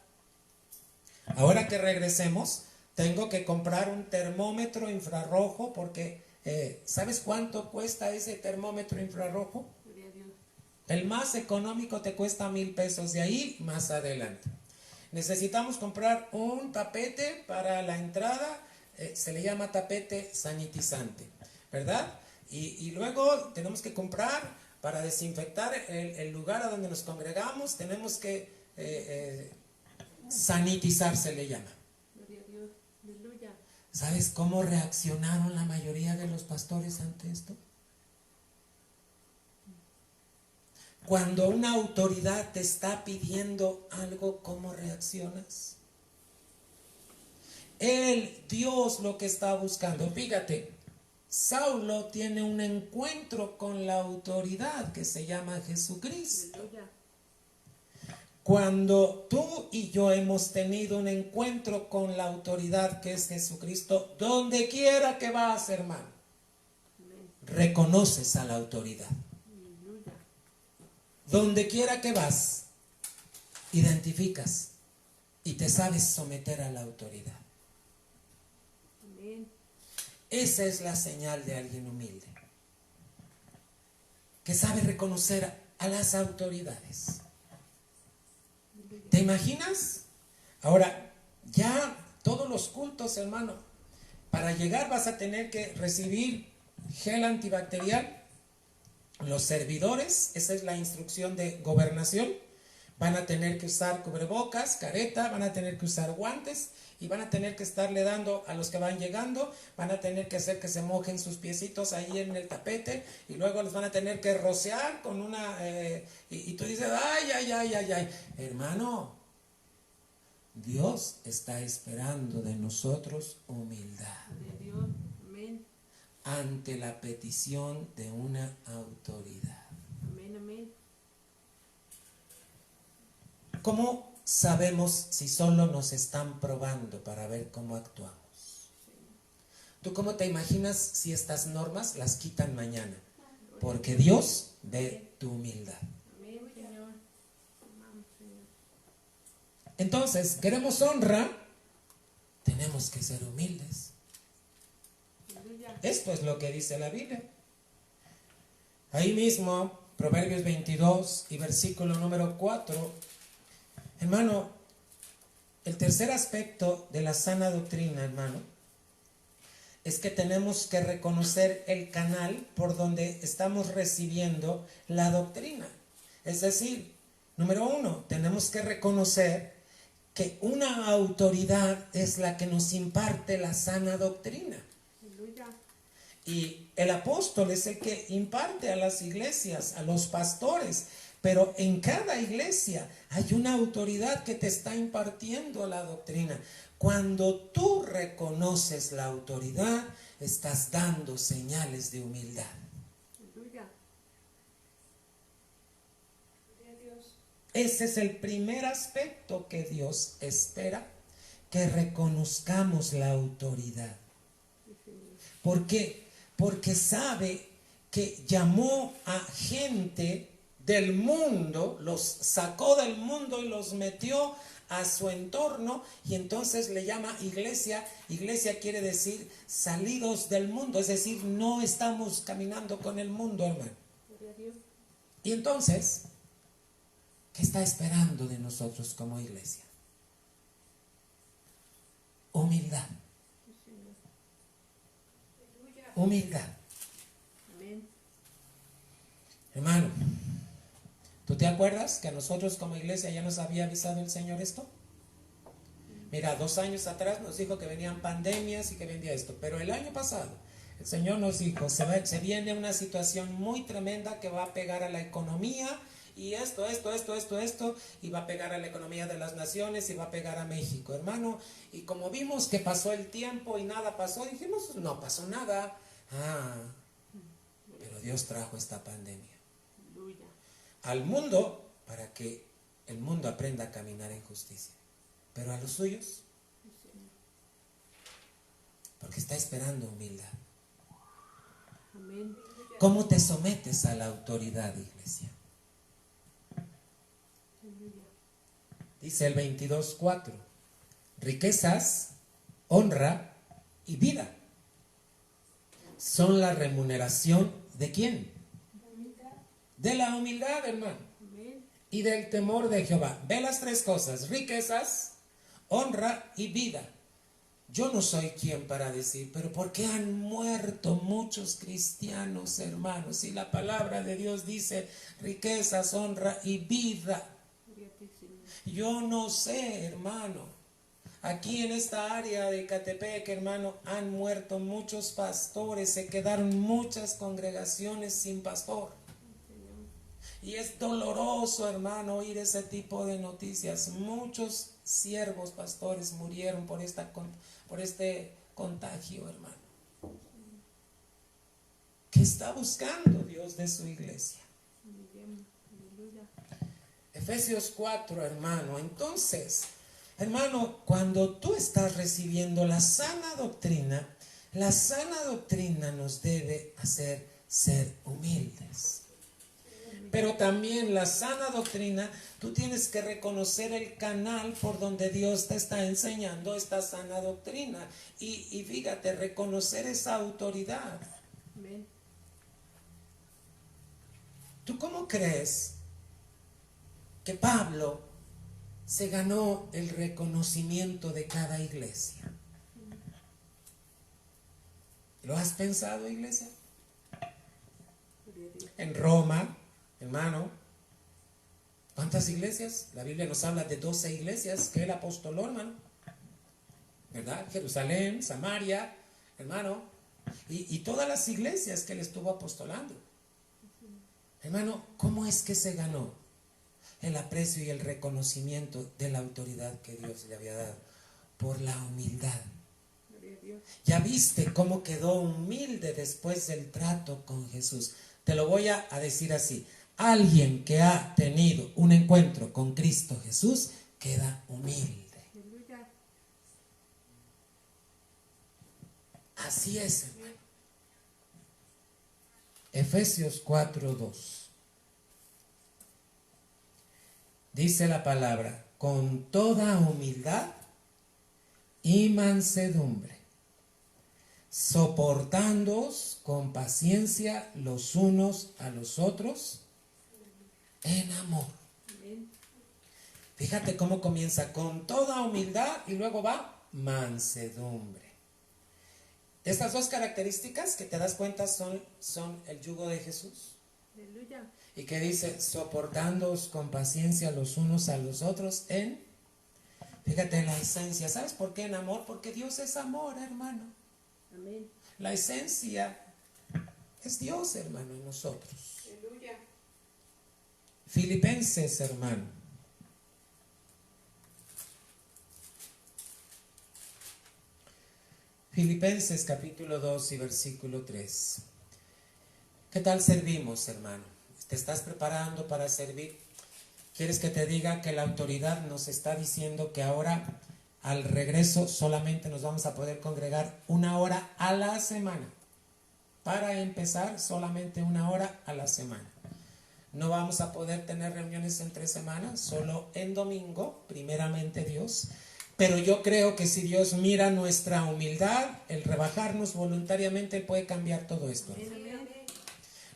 Ahora que regresemos, tengo que comprar un termómetro infrarrojo porque ¿sabes cuánto cuesta ese termómetro infrarrojo? El más económico te cuesta 1,000 pesos, de ahí más adelante. Necesitamos comprar un tapete para la entrada, se le llama tapete sanitizante, ¿verdad? Y luego tenemos que comprar para desinfectar el lugar a donde nos congregamos, tenemos que sanitizar, se le llama. ¿Sabes cómo reaccionaron la mayoría de los pastores ante esto? Cuando una autoridad te está pidiendo algo, ¿cómo reaccionas? Dios lo que está buscando. Fíjate, Saulo tiene un encuentro con la autoridad que se llama Jesucristo. Cuando tú y yo hemos tenido un encuentro con la autoridad que es Jesucristo, donde quiera que vas, hermano, reconoces a la autoridad. Donde quiera que vas, identificas y te sabes someter a la autoridad. Esa es la señal de alguien humilde, que sabe reconocer a las autoridades. ¿Te imaginas? Ahora, ya todos los cultos, hermano, para llegar vas a tener que recibir gel antibacterial. Los servidores, esa es la instrucción de gobernación, van a tener que usar cubrebocas, careta, van a tener que usar guantes y van a tener que estarle dando a los que van llegando, van a tener que hacer que se mojen sus piecitos ahí en el tapete y luego los van a tener que rociar con una... y tú dices, ay. Hermano, Dios está esperando de nosotros humildad ante la petición de una autoridad. ¿Cómo sabemos si solo nos están probando para ver cómo actuamos? ¿Tú cómo te imaginas si estas normas las quitan mañana? Porque Dios ve tu humildad. Entonces, queremos honra, tenemos que ser humildes. Esto es lo que dice la Biblia. Ahí mismo, Proverbios 22 y versículo número 4. Hermano, el tercer aspecto de la sana doctrina, hermano, es que tenemos que reconocer el canal por donde estamos recibiendo la doctrina. Es decir, número 1, tenemos que reconocer que una autoridad es la que nos imparte la sana doctrina. Y el apóstol es el que imparte a las iglesias, a los pastores, pero en cada iglesia hay una autoridad que te está impartiendo la doctrina. Cuando tú reconoces la autoridad, estás dando señales de humildad. Ese es el primer aspecto que Dios espera, que reconozcamos la autoridad. ¿Por qué? Porque sabe que llamó a gente del mundo, los sacó del mundo y los metió a su entorno, y entonces le llama iglesia. Iglesia quiere decir salidos del mundo, es decir, no estamos caminando con el mundo, hermano. Y entonces, ¿qué está esperando de nosotros como iglesia? Humildad. Humildad. Hermano, ¿tú te acuerdas que a nosotros como iglesia ya nos había avisado el Señor esto? Mira, 2 años atrás nos dijo que venían pandemias y que vendía esto, pero el año pasado el Señor nos dijo, se viene una situación muy tremenda que va a pegar a la economía y esto, y va a pegar a la economía de las naciones y va a pegar a México, hermano. Y como vimos que pasó el tiempo y nada pasó, dijimos, no pasó nada. Pero Dios trajo esta pandemia al mundo para que el mundo aprenda a caminar en justicia. Pero a los suyos, porque está esperando humildad. Amén. ¿Cómo te sometes a la autoridad, iglesia? Dice el 22:4, riquezas, honra y vida son la remuneración ¿de quién? De la humildad, hermano, Amén. y del temor de Jehová. Ve las 3 cosas, riquezas, honra y vida. Yo no soy quien para decir, pero ¿por qué han muerto muchos cristianos, hermanos? Si la palabra de Dios dice riquezas, honra y vida. Gloria a ti, Señor. Yo no sé, hermano. Aquí en esta área de Ecatepec, hermano, han muerto muchos pastores, se quedaron muchas congregaciones sin pastor. Y es doloroso, hermano, oír ese tipo de noticias. Muchos siervos pastores murieron por este contagio, hermano. ¿Qué está buscando Dios de su iglesia? Amén. Aleluya. Efesios 4, hermano. Entonces, hermano, cuando tú estás recibiendo la sana doctrina nos debe hacer ser humildes. Pero también la sana doctrina, tú tienes que reconocer el canal por donde Dios te está enseñando esta sana doctrina. Y fíjate, reconocer esa autoridad. Amén. ¿Tú cómo crees que Pablo se ganó el reconocimiento de cada iglesia? ¿Lo has pensado, iglesia? Gloria a Dios. En Roma, hermano, ¿cuántas iglesias? La Biblia nos habla de 12 iglesias que él apostoló, hermano, ¿verdad? Jerusalén, Samaria, hermano, y todas las iglesias que él estuvo apostolando. Hermano, ¿cómo es que se ganó el aprecio y el reconocimiento de la autoridad que Dios le había dado? Por la humildad. Gloria a Dios. Ya viste cómo quedó humilde después del trato con Jesús. Te lo voy a decir así. Alguien que ha tenido un encuentro con Cristo Jesús queda humilde. Aleluya. Así es, hermano. Efesios 4:2. Dice la palabra, con toda humildad y mansedumbre, soportándoos con paciencia los unos a los otros en amor. Amén. Fíjate cómo comienza, con toda humildad y luego va mansedumbre. Estas 2 características que te das cuenta son el yugo de Jesús. Aleluya. Y que dice, soportándoos con paciencia los unos a los otros fíjate en la esencia. ¿Sabes por qué en amor? Porque Dios es amor, hermano. Amén. La esencia es Dios, hermano, en nosotros. Aleluya. Filipenses, hermano. Filipenses capítulo 2 y versículo 3. ¿Qué tal servimos, hermano? ¿Te estás preparando para servir? ¿Quieres que te diga que la autoridad nos está diciendo que ahora al regreso solamente nos vamos a poder congregar 1 hora a la semana? Para empezar, solamente 1 hora a la semana. No vamos a poder tener reuniones entre semanas, solo en domingo, primeramente Dios. Pero yo creo que si Dios mira nuestra humildad, el rebajarnos voluntariamente, Él puede cambiar todo esto. Amén.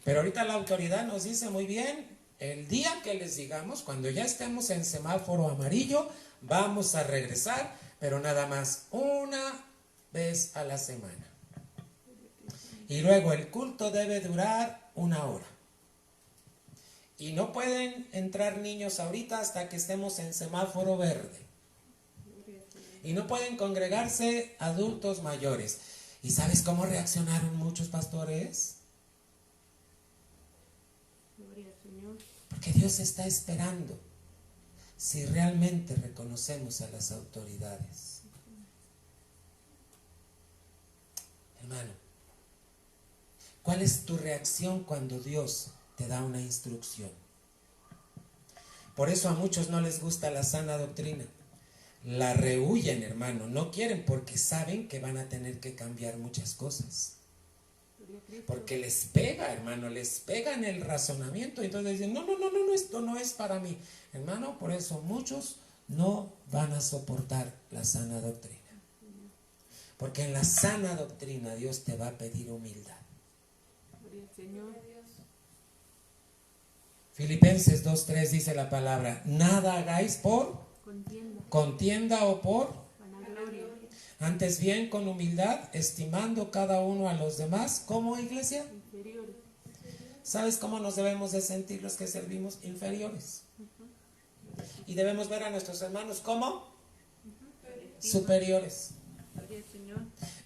Pero ahorita la autoridad nos dice muy bien, el día que les digamos, cuando ya estemos en semáforo amarillo, vamos a regresar, pero nada más 1 vez a la semana. Y luego el culto debe durar 1 hora. Y no pueden entrar niños ahorita hasta que estemos en semáforo verde. Y no pueden congregarse adultos mayores. ¿Y sabes cómo reaccionaron muchos pastores? Gloria al Señor. Porque Dios está esperando si realmente reconocemos a las autoridades. Hermano, ¿cuál es tu reacción cuando Dios te da una instrucción? Por eso a muchos no les gusta la sana doctrina. La rehuyen, hermano. No quieren porque saben que van a tener que cambiar muchas cosas. Gloria a Cristo. Porque les pega, hermano, les pega en el razonamiento. Entonces dicen, no, esto no es para mí. Hermano, por eso muchos no van a soportar la sana doctrina. Porque en la sana doctrina Dios te va a pedir humildad. Gloria al Señor. Filipenses 2:3 dice la palabra, nada hagáis por contienda o por Vanagloria. antes bien con humildad, estimando cada uno a los demás como iglesia. Inferiores. ¿Sabes cómo nos debemos de sentir los que servimos? Inferiores. Y debemos ver a nuestros hermanos como superiores. Gloria al Señor.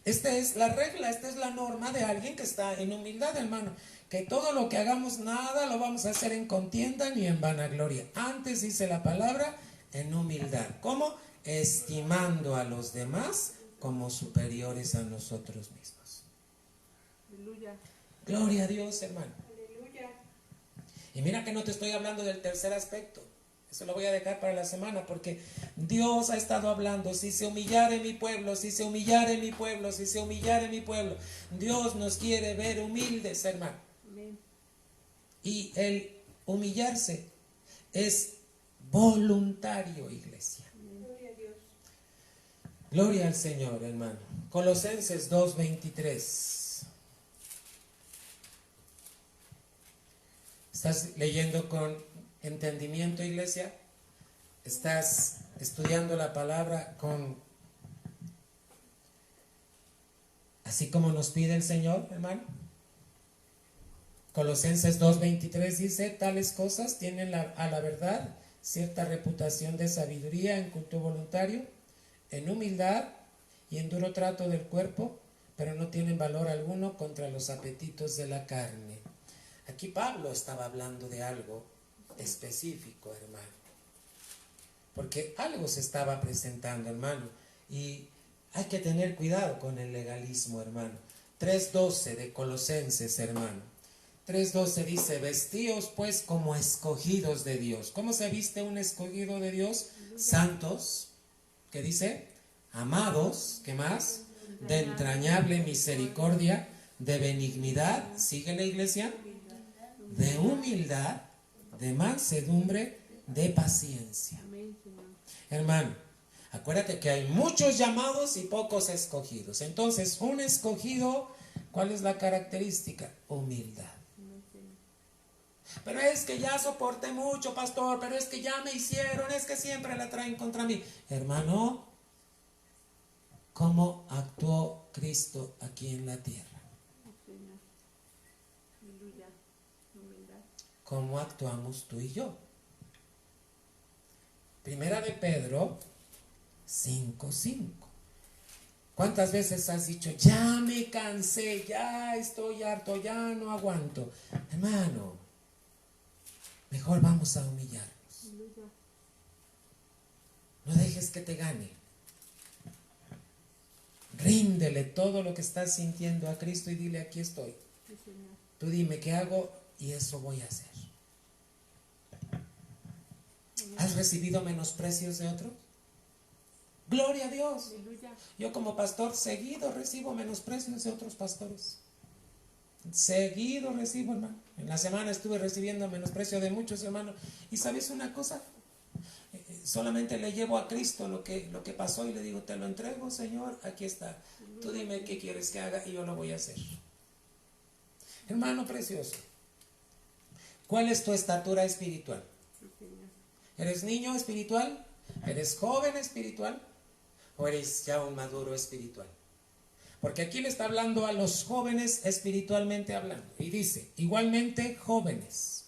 Esta es la regla, esta es la norma de alguien que está en humildad, hermano. Que todo lo que hagamos, nada lo vamos a hacer en contienda ni en vanagloria. Antes dice la palabra, en humildad. ¿Cómo? Estimando a los demás como superiores a nosotros mismos. Aleluya. Gloria a Dios, hermano. Aleluya. Y mira que no te estoy hablando del tercer aspecto. Eso lo voy a dejar para la semana porque Dios ha estado hablando. Si se humillare mi pueblo, si se humillare mi pueblo, si se humillare mi pueblo. Dios nos quiere ver humildes, hermano. Amén. Y el humillarse es voluntario, iglesia. Gloria a Dios. Gloria al Señor, hermano. Colosenses 2:23. ¿Estás leyendo con entendimiento, iglesia? ¿Estás estudiando la palabra con así como nos pide el Señor, hermano? Colosenses 2:23 dice, tales cosas tienen a la verdad cierta reputación de sabiduría en culto voluntario, en humildad y en duro trato del cuerpo, pero no tienen valor alguno contra los apetitos de la carne. Aquí Pablo estaba hablando de algo específico, hermano, porque algo se estaba presentando, hermano, y hay que tener cuidado con el legalismo, hermano. 3:12 de Colosenses, hermano. 3:12 dice, vestíos pues como escogidos de Dios. ¿Cómo se viste un escogido de Dios? Santos, ¿qué dice? Amados, ¿qué más? De entrañable misericordia, de benignidad, ¿sigue la iglesia? De humildad, de mansedumbre, de paciencia. Amén, Señor. Hermano, acuérdate que hay muchos llamados y pocos escogidos. Entonces, un escogido, ¿cuál es la característica? Humildad. Amén, Señor. Pero es que ya soporté mucho, pastor, pero es que ya me hicieron, es que siempre la traen contra mí. Hermano, ¿cómo actuó Cristo aquí en la tierra? Señor. Aleluya. Humildad. ¿Cómo actuamos tú y yo? Primera de Pedro 5:5. ¿Cuántas veces has dicho, ya me cansé, ya estoy harto, ya no aguanto? Hermano, mejor vamos a humillarnos. Aleluya. No dejes que te gane. Ríndele todo lo que estás sintiendo a Cristo y dile, aquí estoy. Sí, Señor. Tú dime qué hago y eso voy a hacer. ¿Has recibido menosprecios de otros? Gloria a Dios. Aleluya. Yo como pastor seguido recibo menosprecios de otros pastores. Seguido recibo, hermano. En la semana estuve recibiendo menosprecio de muchos, hermanos. ¿Y sabes una cosa? Solamente le llevo a Cristo lo que pasó y le digo, te lo entrego, Señor, aquí está. Tú dime qué quieres que haga y yo lo voy a hacer. Hermano precioso, ¿cuál es tu estatura espiritual? Sí, Señor. ¿Eres niño espiritual? ¿Eres joven espiritual? ¿O eres ya un maduro espiritual? Porque aquí le está hablando a los jóvenes espiritualmente hablando. Y dice, igualmente jóvenes,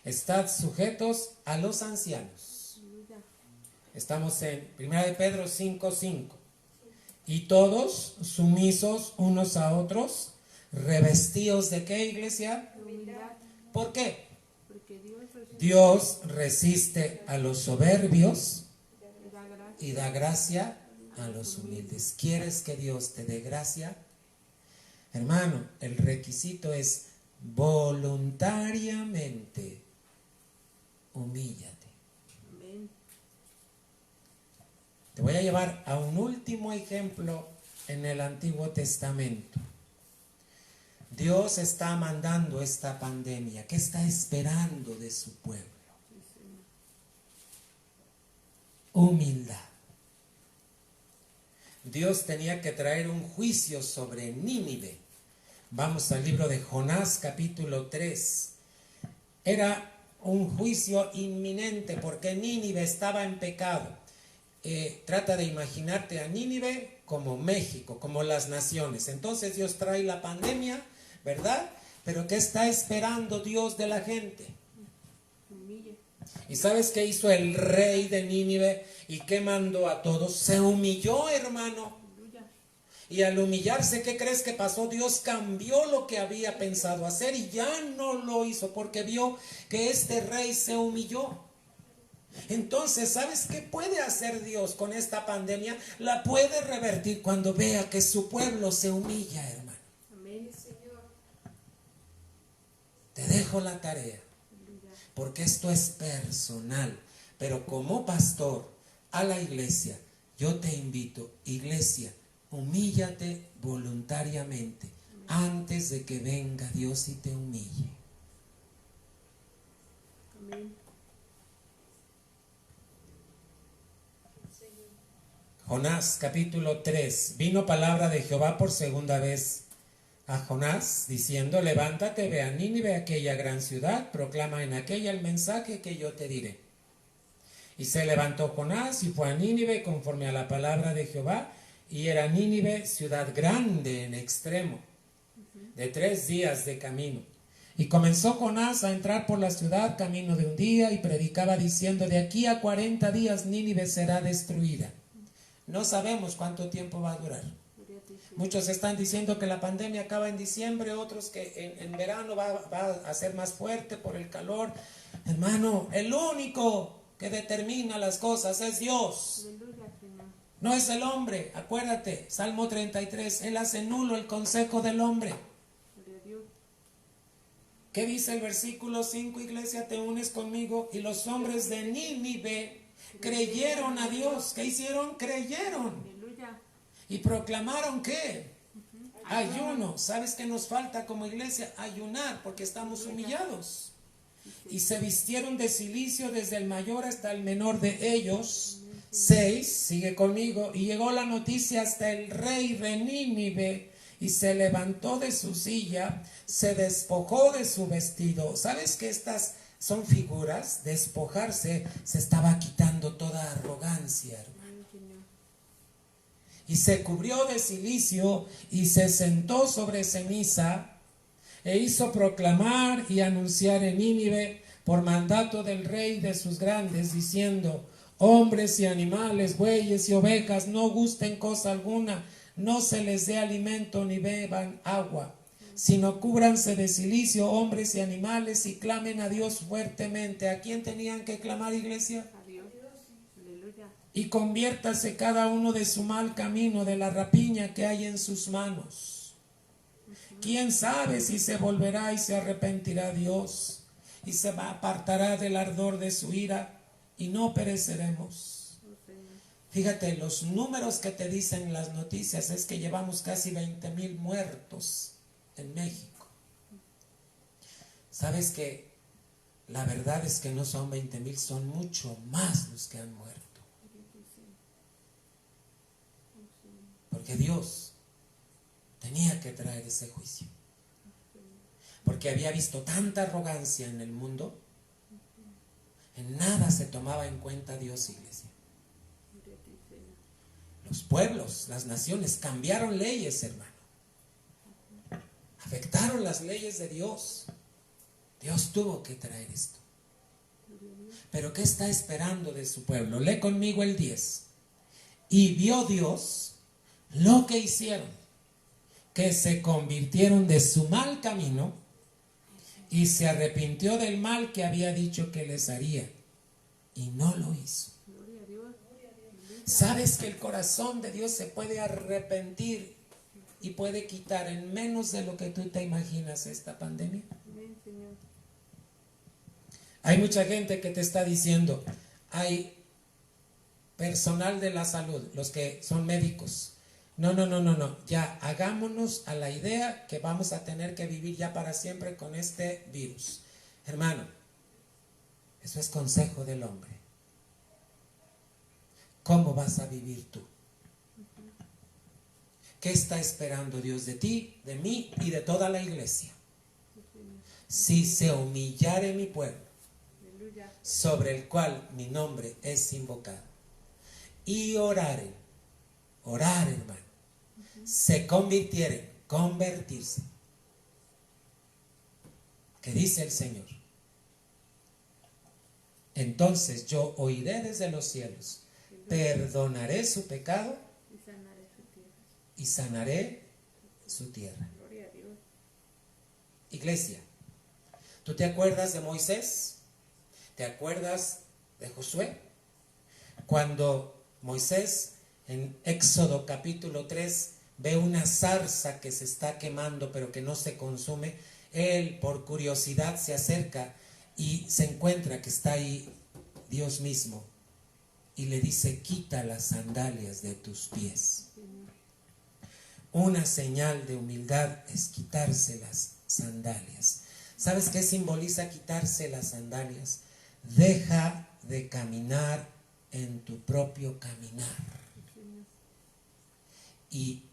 estad sujetos a los ancianos. Aleluya. Estamos en 1 de Pedro 5:5. Y todos sumisos unos a otros, revestidos ¿de qué, iglesia? Humildad. ¿Por qué? Porque Dios resiste a los soberbios da gracia. y da gracia a los humildes. ¿Quieres que Dios te dé gracia? Hermano, el requisito es voluntariamente humíllate. Amén. Te voy a llevar a un último ejemplo en el Antiguo Testamento. Dios está mandando esta pandemia. ¿Qué está esperando de su pueblo? Humildad. Dios tenía que traer un juicio sobre Nínive. Vamos al libro de Jonás, capítulo 3. Era un juicio inminente porque Nínive estaba en pecado. Trata de imaginarte a Nínive como México, como las naciones. Entonces Dios trae la pandemia, ¿verdad? Pero ¿qué está esperando Dios de la gente? Humille. ¿Y sabes qué hizo el rey de Nínive? ¿Y qué mandó a todos? Se humilló, hermano. Aleluya. Y al humillarse, ¿qué crees que pasó? Dios cambió lo que había pensado hacer y ya no lo hizo porque vio que este rey se humilló. Entonces, ¿sabes qué puede hacer Dios con esta pandemia? La puede revertir cuando vea que su pueblo se humilla, hermano. Amén, Señor. Te dejo la tarea, Aleluya. porque esto es personal. Pero como pastor a la iglesia, yo te invito, iglesia, humíllate voluntariamente antes de que venga Dios y te humille. Amén. Jonás capítulo 3. Vino palabra de Jehová por segunda vez a Jonás, diciendo: levántate, ve a Nínive, aquella gran ciudad, proclama en aquella el mensaje que yo te diré. Y se levantó Jonás y fue a Nínive conforme a la palabra de Jehová, y era Nínive ciudad grande en extremo, de 3 días de camino. Y comenzó Jonás a entrar por la ciudad camino de un día, y predicaba diciendo: de aquí a 40 días Nínive será destruida. No sabemos cuánto tiempo va a durar. Gloria a ti, Señor. Muchos están diciendo que la pandemia acaba en diciembre, otros que en verano va a ser más fuerte por el calor. Hermano, el único que determina las cosas es Dios, Aleluya, Señor. no es el hombre. Acuérdate, Salmo 33, Él hace nulo el consejo del hombre. Gloria a Dios. ¿Qué dice el versículo 5, iglesia? Te unes conmigo. Y los hombres de Nínive creyeron a Dios. ¿Qué hicieron? Creyeron. Aleluya. ¿Y proclamaron qué? Ayuno. ¿Sabes qué nos falta como iglesia? Ayunar, porque estamos humillados. Y se vistieron de cilicio desde el mayor hasta el menor de ellos. 6, sigue conmigo. Y llegó la noticia hasta el rey de Nínive, y se levantó de su silla, se despojó de su vestido. ¿Sabes que estas son figuras? Despojarse, se estaba quitando toda arrogancia, hermano. Amén, Señor. Y se cubrió de cilicio y se sentó sobre ceniza, e hizo proclamar y anunciar en Nínive por mandato del rey de sus grandes, diciendo: hombres y animales, bueyes y ovejas, no gusten cosa alguna, no se les dé alimento ni beban agua, sino cúbranse de cilicio hombres y animales, y clamen a Dios fuertemente. ¿A quién tenían que clamar, iglesia? A Dios. Aleluya. Y conviértase cada uno de su mal camino, de la rapiña que hay en sus manos. ¿Quién sabe si se volverá y se arrepentirá Dios, y se apartará del ardor de su ira, y no pereceremos? Oh, Señor. Fíjate, los números que te dicen las noticias es que llevamos casi 20,000 muertos en México. ¿Sabes que la verdad es que no son 20,000, son mucho más los que han muerto? Porque Dios tenía que traer ese juicio. Porque había visto tanta arrogancia en el mundo. En nada se tomaba en cuenta Dios, iglesia. Gloria a ti, Señor. Los pueblos, las naciones cambiaron leyes, hermano. Afectaron las leyes de Dios. Dios tuvo que traer esto. Pero ¿qué está esperando de su pueblo? Lee conmigo el 10. Y vio Dios lo que hicieron, que se convirtieron de su mal camino y se arrepintió del mal que había dicho que les haría, y no lo hizo. ¿Sabes que el corazón de Dios se puede arrepentir y puede quitar en menos de lo que tú te imaginas esta pandemia? Hay mucha gente que te está diciendo, hay personal de la salud, los que son médicos. No, ya hagámonos a la idea que vamos a tener que vivir ya para siempre con este virus. Hermano, eso es consejo del hombre. ¿Cómo vas a vivir tú? ¿Qué está esperando Dios de ti, de mí y de toda la iglesia? Si se humillare mi pueblo, sobre el cual mi nombre es invocado, y oraren, orar, hermano, se convirtieren, convertirse. ¿Qué dice el Señor? Entonces yo oiré desde los cielos, perdonaré su pecado y sanaré su tierra. Iglesia, ¿tú te acuerdas de Moisés? ¿Te acuerdas de Josué? Cuando Moisés en Éxodo capítulo 3 ve una zarza que se está quemando pero que no se consume, él por curiosidad se acerca y se encuentra que está ahí Dios mismo y le dice: quita las sandalias de tus pies. Una señal de humildad es quitarse las sandalias. ¿Sabes qué simboliza quitarse las sandalias? Deja de caminar en tu propio caminar y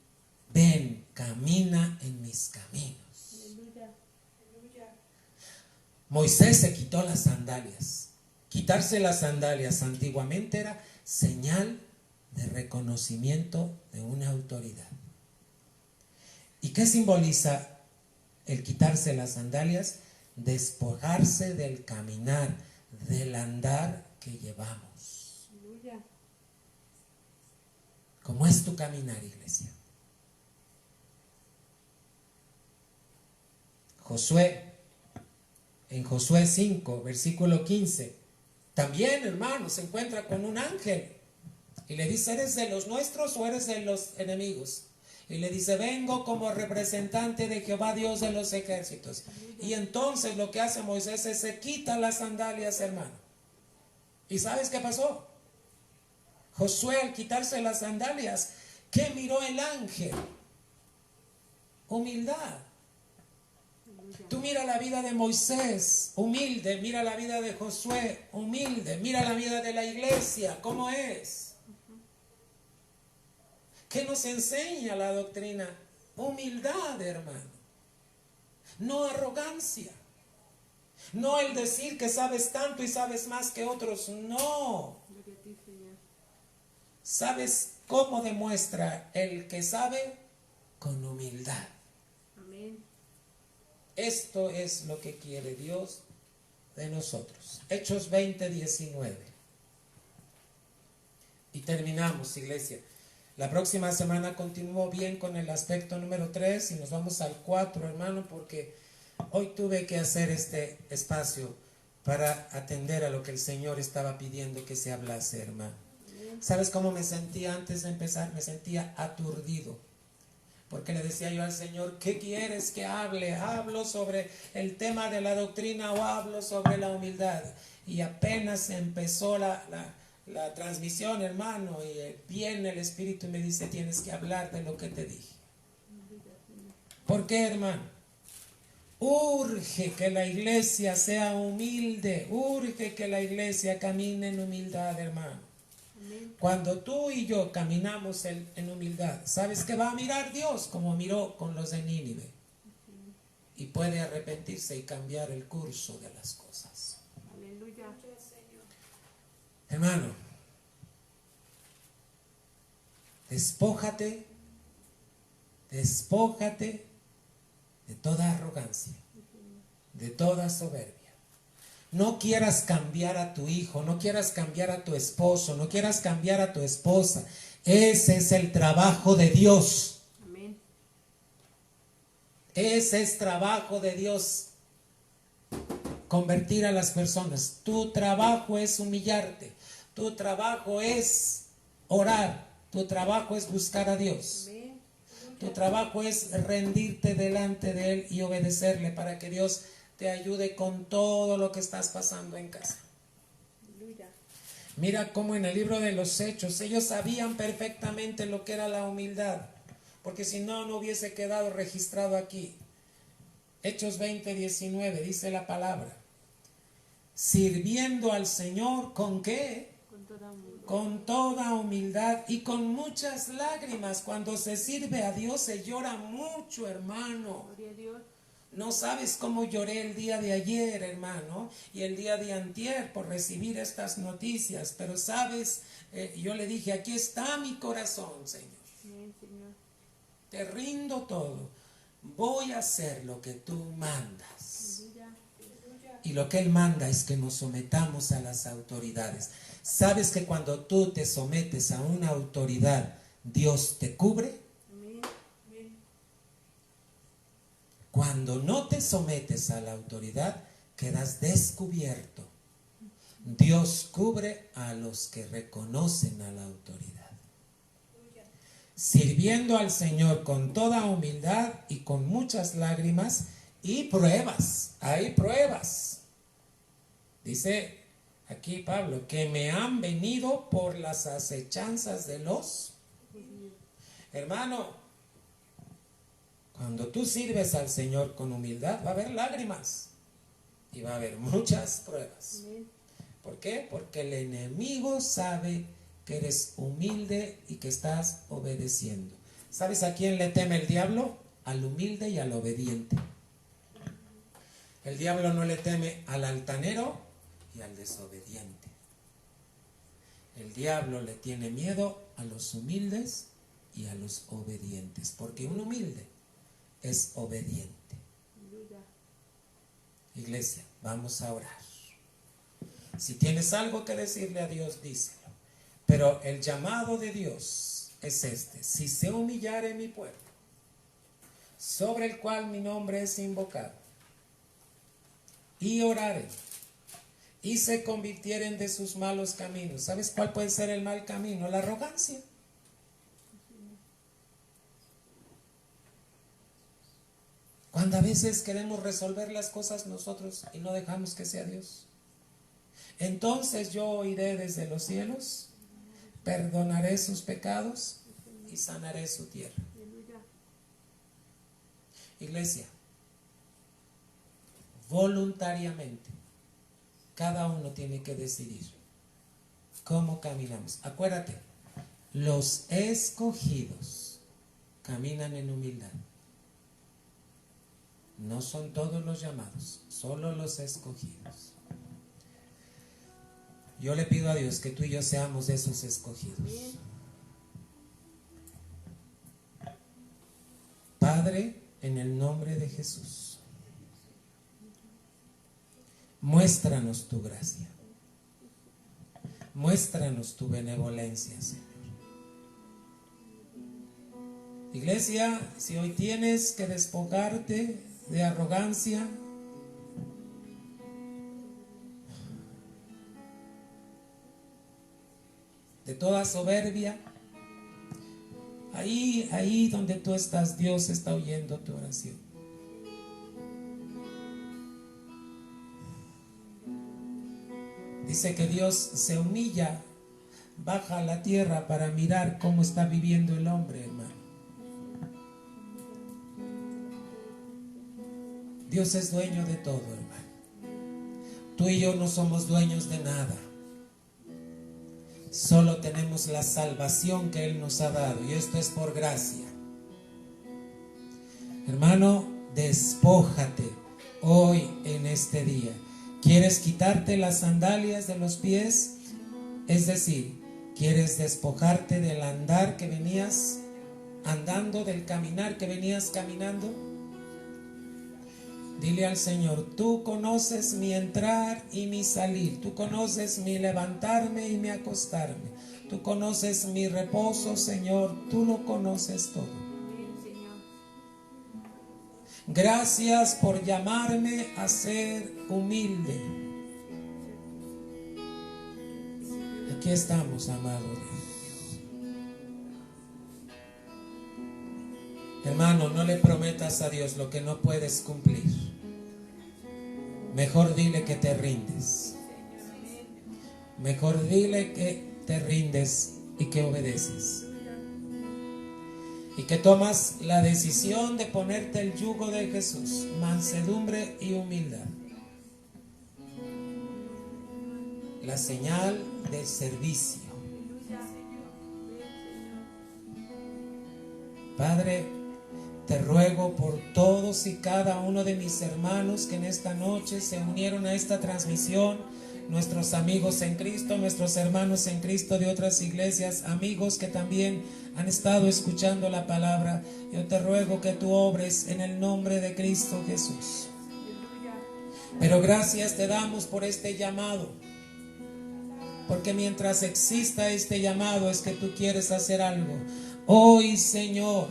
ven, camina en mis caminos. Moisés se quitó las sandalias. Quitarse las sandalias antiguamente era señal de reconocimiento de una autoridad. ¿Y qué simboliza el quitarse las sandalias? Despojarse del caminar, del andar que llevamos. ¿Cómo es tu caminar, iglesia? En Josué 5, versículo 15, también, hermano, se encuentra con un ángel y le dice: ¿eres de los nuestros o eres de los enemigos? Y le dice: vengo como representante de Jehová, Dios de los ejércitos. Y entonces lo que hace Moisés es se quita las sandalias, hermano. ¿Y sabes qué pasó? Josué, al quitarse las sandalias, ¿qué miró el ángel? Humildad. Tú mira la vida de Moisés, humilde. Mira la vida de Josué, humilde. Mira la vida de la iglesia, ¿cómo es? ¿Qué nos enseña la doctrina? Humildad, hermano. No arrogancia. No el decir que sabes tanto y sabes más que otros. No. ¿Sabes cómo demuestra el que sabe? Con humildad. Amén. Esto es lo que quiere Dios de nosotros. Hechos 20, 19. Y terminamos, iglesia. La próxima semana continúo bien con el aspecto número 3 y nos vamos al 4, hermano, porque hoy tuve que hacer este espacio para atender a lo que el Señor estaba pidiendo que se hablase, hermano. ¿Sabes cómo me sentía antes de empezar? Me sentía aturdido. Porque le decía yo al Señor: ¿qué quieres que hable? ¿Hablo sobre el tema de la doctrina o hablo sobre la humildad? Y apenas empezó la transmisión, hermano, y viene el Espíritu y me dice: tienes que hablar de lo que te dije. ¿Por qué, hermano? Urge que la iglesia sea humilde. Urge que la iglesia camine en humildad, hermano. Cuando tú y yo caminamos en humildad, ¿sabes qué va a mirar Dios? Como miró con los de Nínive. Y puede arrepentirse y cambiar el curso de las cosas. Aleluya. Hermano, despójate de toda arrogancia, de toda soberbia. No quieras cambiar a tu hijo, no quieras cambiar a tu esposo, no quieras cambiar a tu esposa. Ese es el trabajo de Dios. Amén. Ese es trabajo de Dios. Convertir a las personas. Tu trabajo es humillarte. Tu trabajo es orar. Tu trabajo es buscar a Dios. Amén. Tu trabajo es rendirte delante de Él y obedecerle para que Dios te ayude con todo lo que estás pasando en casa. Aleluya. Mira cómo en el libro de los Hechos ellos sabían perfectamente lo que era la humildad, porque si no, no hubiese quedado registrado aquí. Hechos 20:19 dice la palabra: sirviendo al Señor, ¿con qué? Con toda humildad. Con toda humildad y con muchas lágrimas. Cuando se sirve a Dios se llora mucho, hermano. Gloria a Dios. No sabes cómo lloré el día de ayer, hermano, y el día de antier por recibir estas noticias. Pero sabes, yo le dije, aquí está mi corazón, Señor. Amén, Señor. Te rindo todo. Voy a hacer lo que tú mandas. Aleluya. Y lo que Él manda es que nos sometamos a las autoridades. ¿Sabes que cuando tú te sometes a una autoridad, Dios te cubre? Amén. Amén. Cuando no te sometes a la autoridad, quedas descubierto. Dios cubre a los que reconocen a la autoridad. Sirviendo al Señor con toda humildad y con muchas lágrimas y pruebas. Hay pruebas. Dice aquí Pablo, que me han venido por las acechanzas de los... Hermano, cuando tú sirves al Señor con humildad, va a haber lágrimas y va a haber muchas pruebas. Amén. ¿Por qué? Porque el enemigo sabe que eres humilde y que estás obedeciendo. ¿Sabes a quién le teme el diablo? Al humilde y al obediente. El diablo no le teme al altanero y al desobediente. El diablo le tiene miedo a los humildes y a los obedientes, porque un humilde es obediente. Aleluya. Iglesia, vamos a orar. Si tienes algo que decirle a Dios, díselo. Pero el llamado de Dios es este: si se humillare mi pueblo, sobre el cual mi nombre es invocado, y oraren, y se convirtieren de sus malos caminos. ¿Sabes cuál puede ser el mal camino? La arrogancia. Cuando a veces queremos resolver las cosas nosotros y no dejamos que sea Dios. Entonces yo oiré desde los cielos, perdonaré sus pecados y sanaré su tierra. Aleluya. Iglesia, voluntariamente, cada uno tiene que decidir cómo caminamos. Acuérdate, los escogidos caminan en humildad. No son todos los llamados, solo los escogidos. Yo le pido a Dios que tú y yo seamos de esos escogidos. Padre, en el nombre de Jesús, muéstranos tu gracia. Muéstranos tu benevolencia, Señor. Iglesia, si hoy tienes que despojarte de arrogancia, de toda soberbia, ahí donde tú estás, Dios está oyendo tu oración. Dice que Dios se humilla, baja a la tierra para mirar cómo está viviendo el hombre, hermano. Dios es dueño de todo, hermano. Tú y yo no somos dueños de nada. Solo tenemos la salvación que Él nos ha dado, y esto es por gracia. Hermano, despójate hoy en este día. ¿Quieres quitarte las sandalias de los pies? Es decir, ¿quieres despojarte del andar que venías andando, del caminar que venías caminando? Dile al Señor, tú conoces mi entrar y mi salir, tú conoces mi levantarme y mi acostarme, tú conoces mi reposo, Señor, tú lo conoces todo. Gracias por llamarme a ser humilde. Aquí estamos, amado Dios. Hermano, no le prometas a Dios lo que no puedes cumplir. Mejor dile que te rindes. Mejor dile que te rindes y que obedeces. Y que tomas la decisión de ponerte el yugo de Jesús, mansedumbre y humildad. La señal de servicio. Padre, te ruego por todos y cada uno de mis hermanos que en esta noche se unieron a esta transmisión, nuestros amigos en Cristo, nuestros hermanos en Cristo de otras iglesias, amigos que también han estado escuchando la palabra. Yo te ruego que tú obres en el nombre de Cristo Jesús. Pero gracias te damos por este llamado, porque mientras exista este llamado es que tú quieres hacer algo. Hoy, Señor,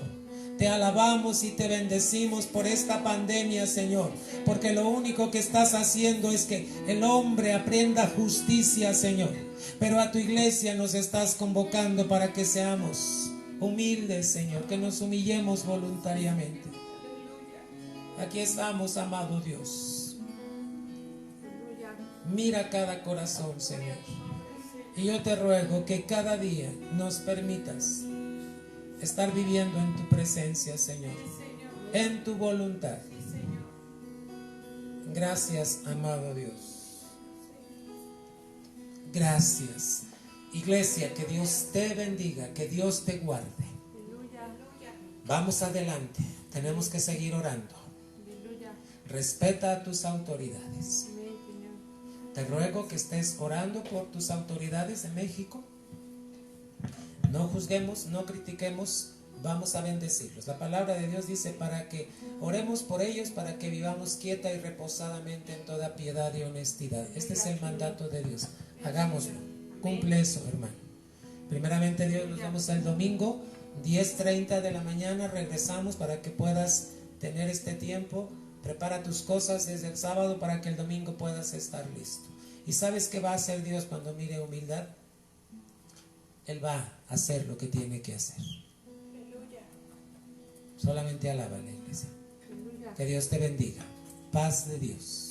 te alabamos y te bendecimos por esta pandemia, Señor, porque lo único que estás haciendo es que el hombre aprenda justicia, Señor. Pero a tu iglesia nos estás convocando para que seamos humildes, Señor, que nos humillemos voluntariamente. Aquí estamos, amado Dios. Mira cada corazón, Señor. Y yo te ruego que cada día nos permitas estar viviendo en tu presencia, Señor, en tu voluntad. Gracias, amado Dios. Gracias. Iglesia, que Dios te bendiga, que Dios te guarde. Vamos adelante, tenemos que seguir orando. Respeta a tus autoridades. Te ruego que estés orando por tus autoridades de México. No juzguemos, no critiquemos, vamos a bendecirlos. La palabra de Dios dice para que oremos por ellos, para que vivamos quieta y reposadamente en toda piedad y honestidad. Este es el mandato de Dios. Hagámoslo. Cumple eso, hermano. Primeramente, Dios, nos vemos el domingo, 10:30 de la mañana. Regresamos para que puedas tener este tiempo. Prepara tus cosas desde el sábado para que el domingo puedas estar listo. ¿Y sabes qué va a hacer Dios cuando mire humildad? Él va a hacer lo que tiene que hacer. Solamente alaba a la iglesia. Que Dios te bendiga. Paz de Dios.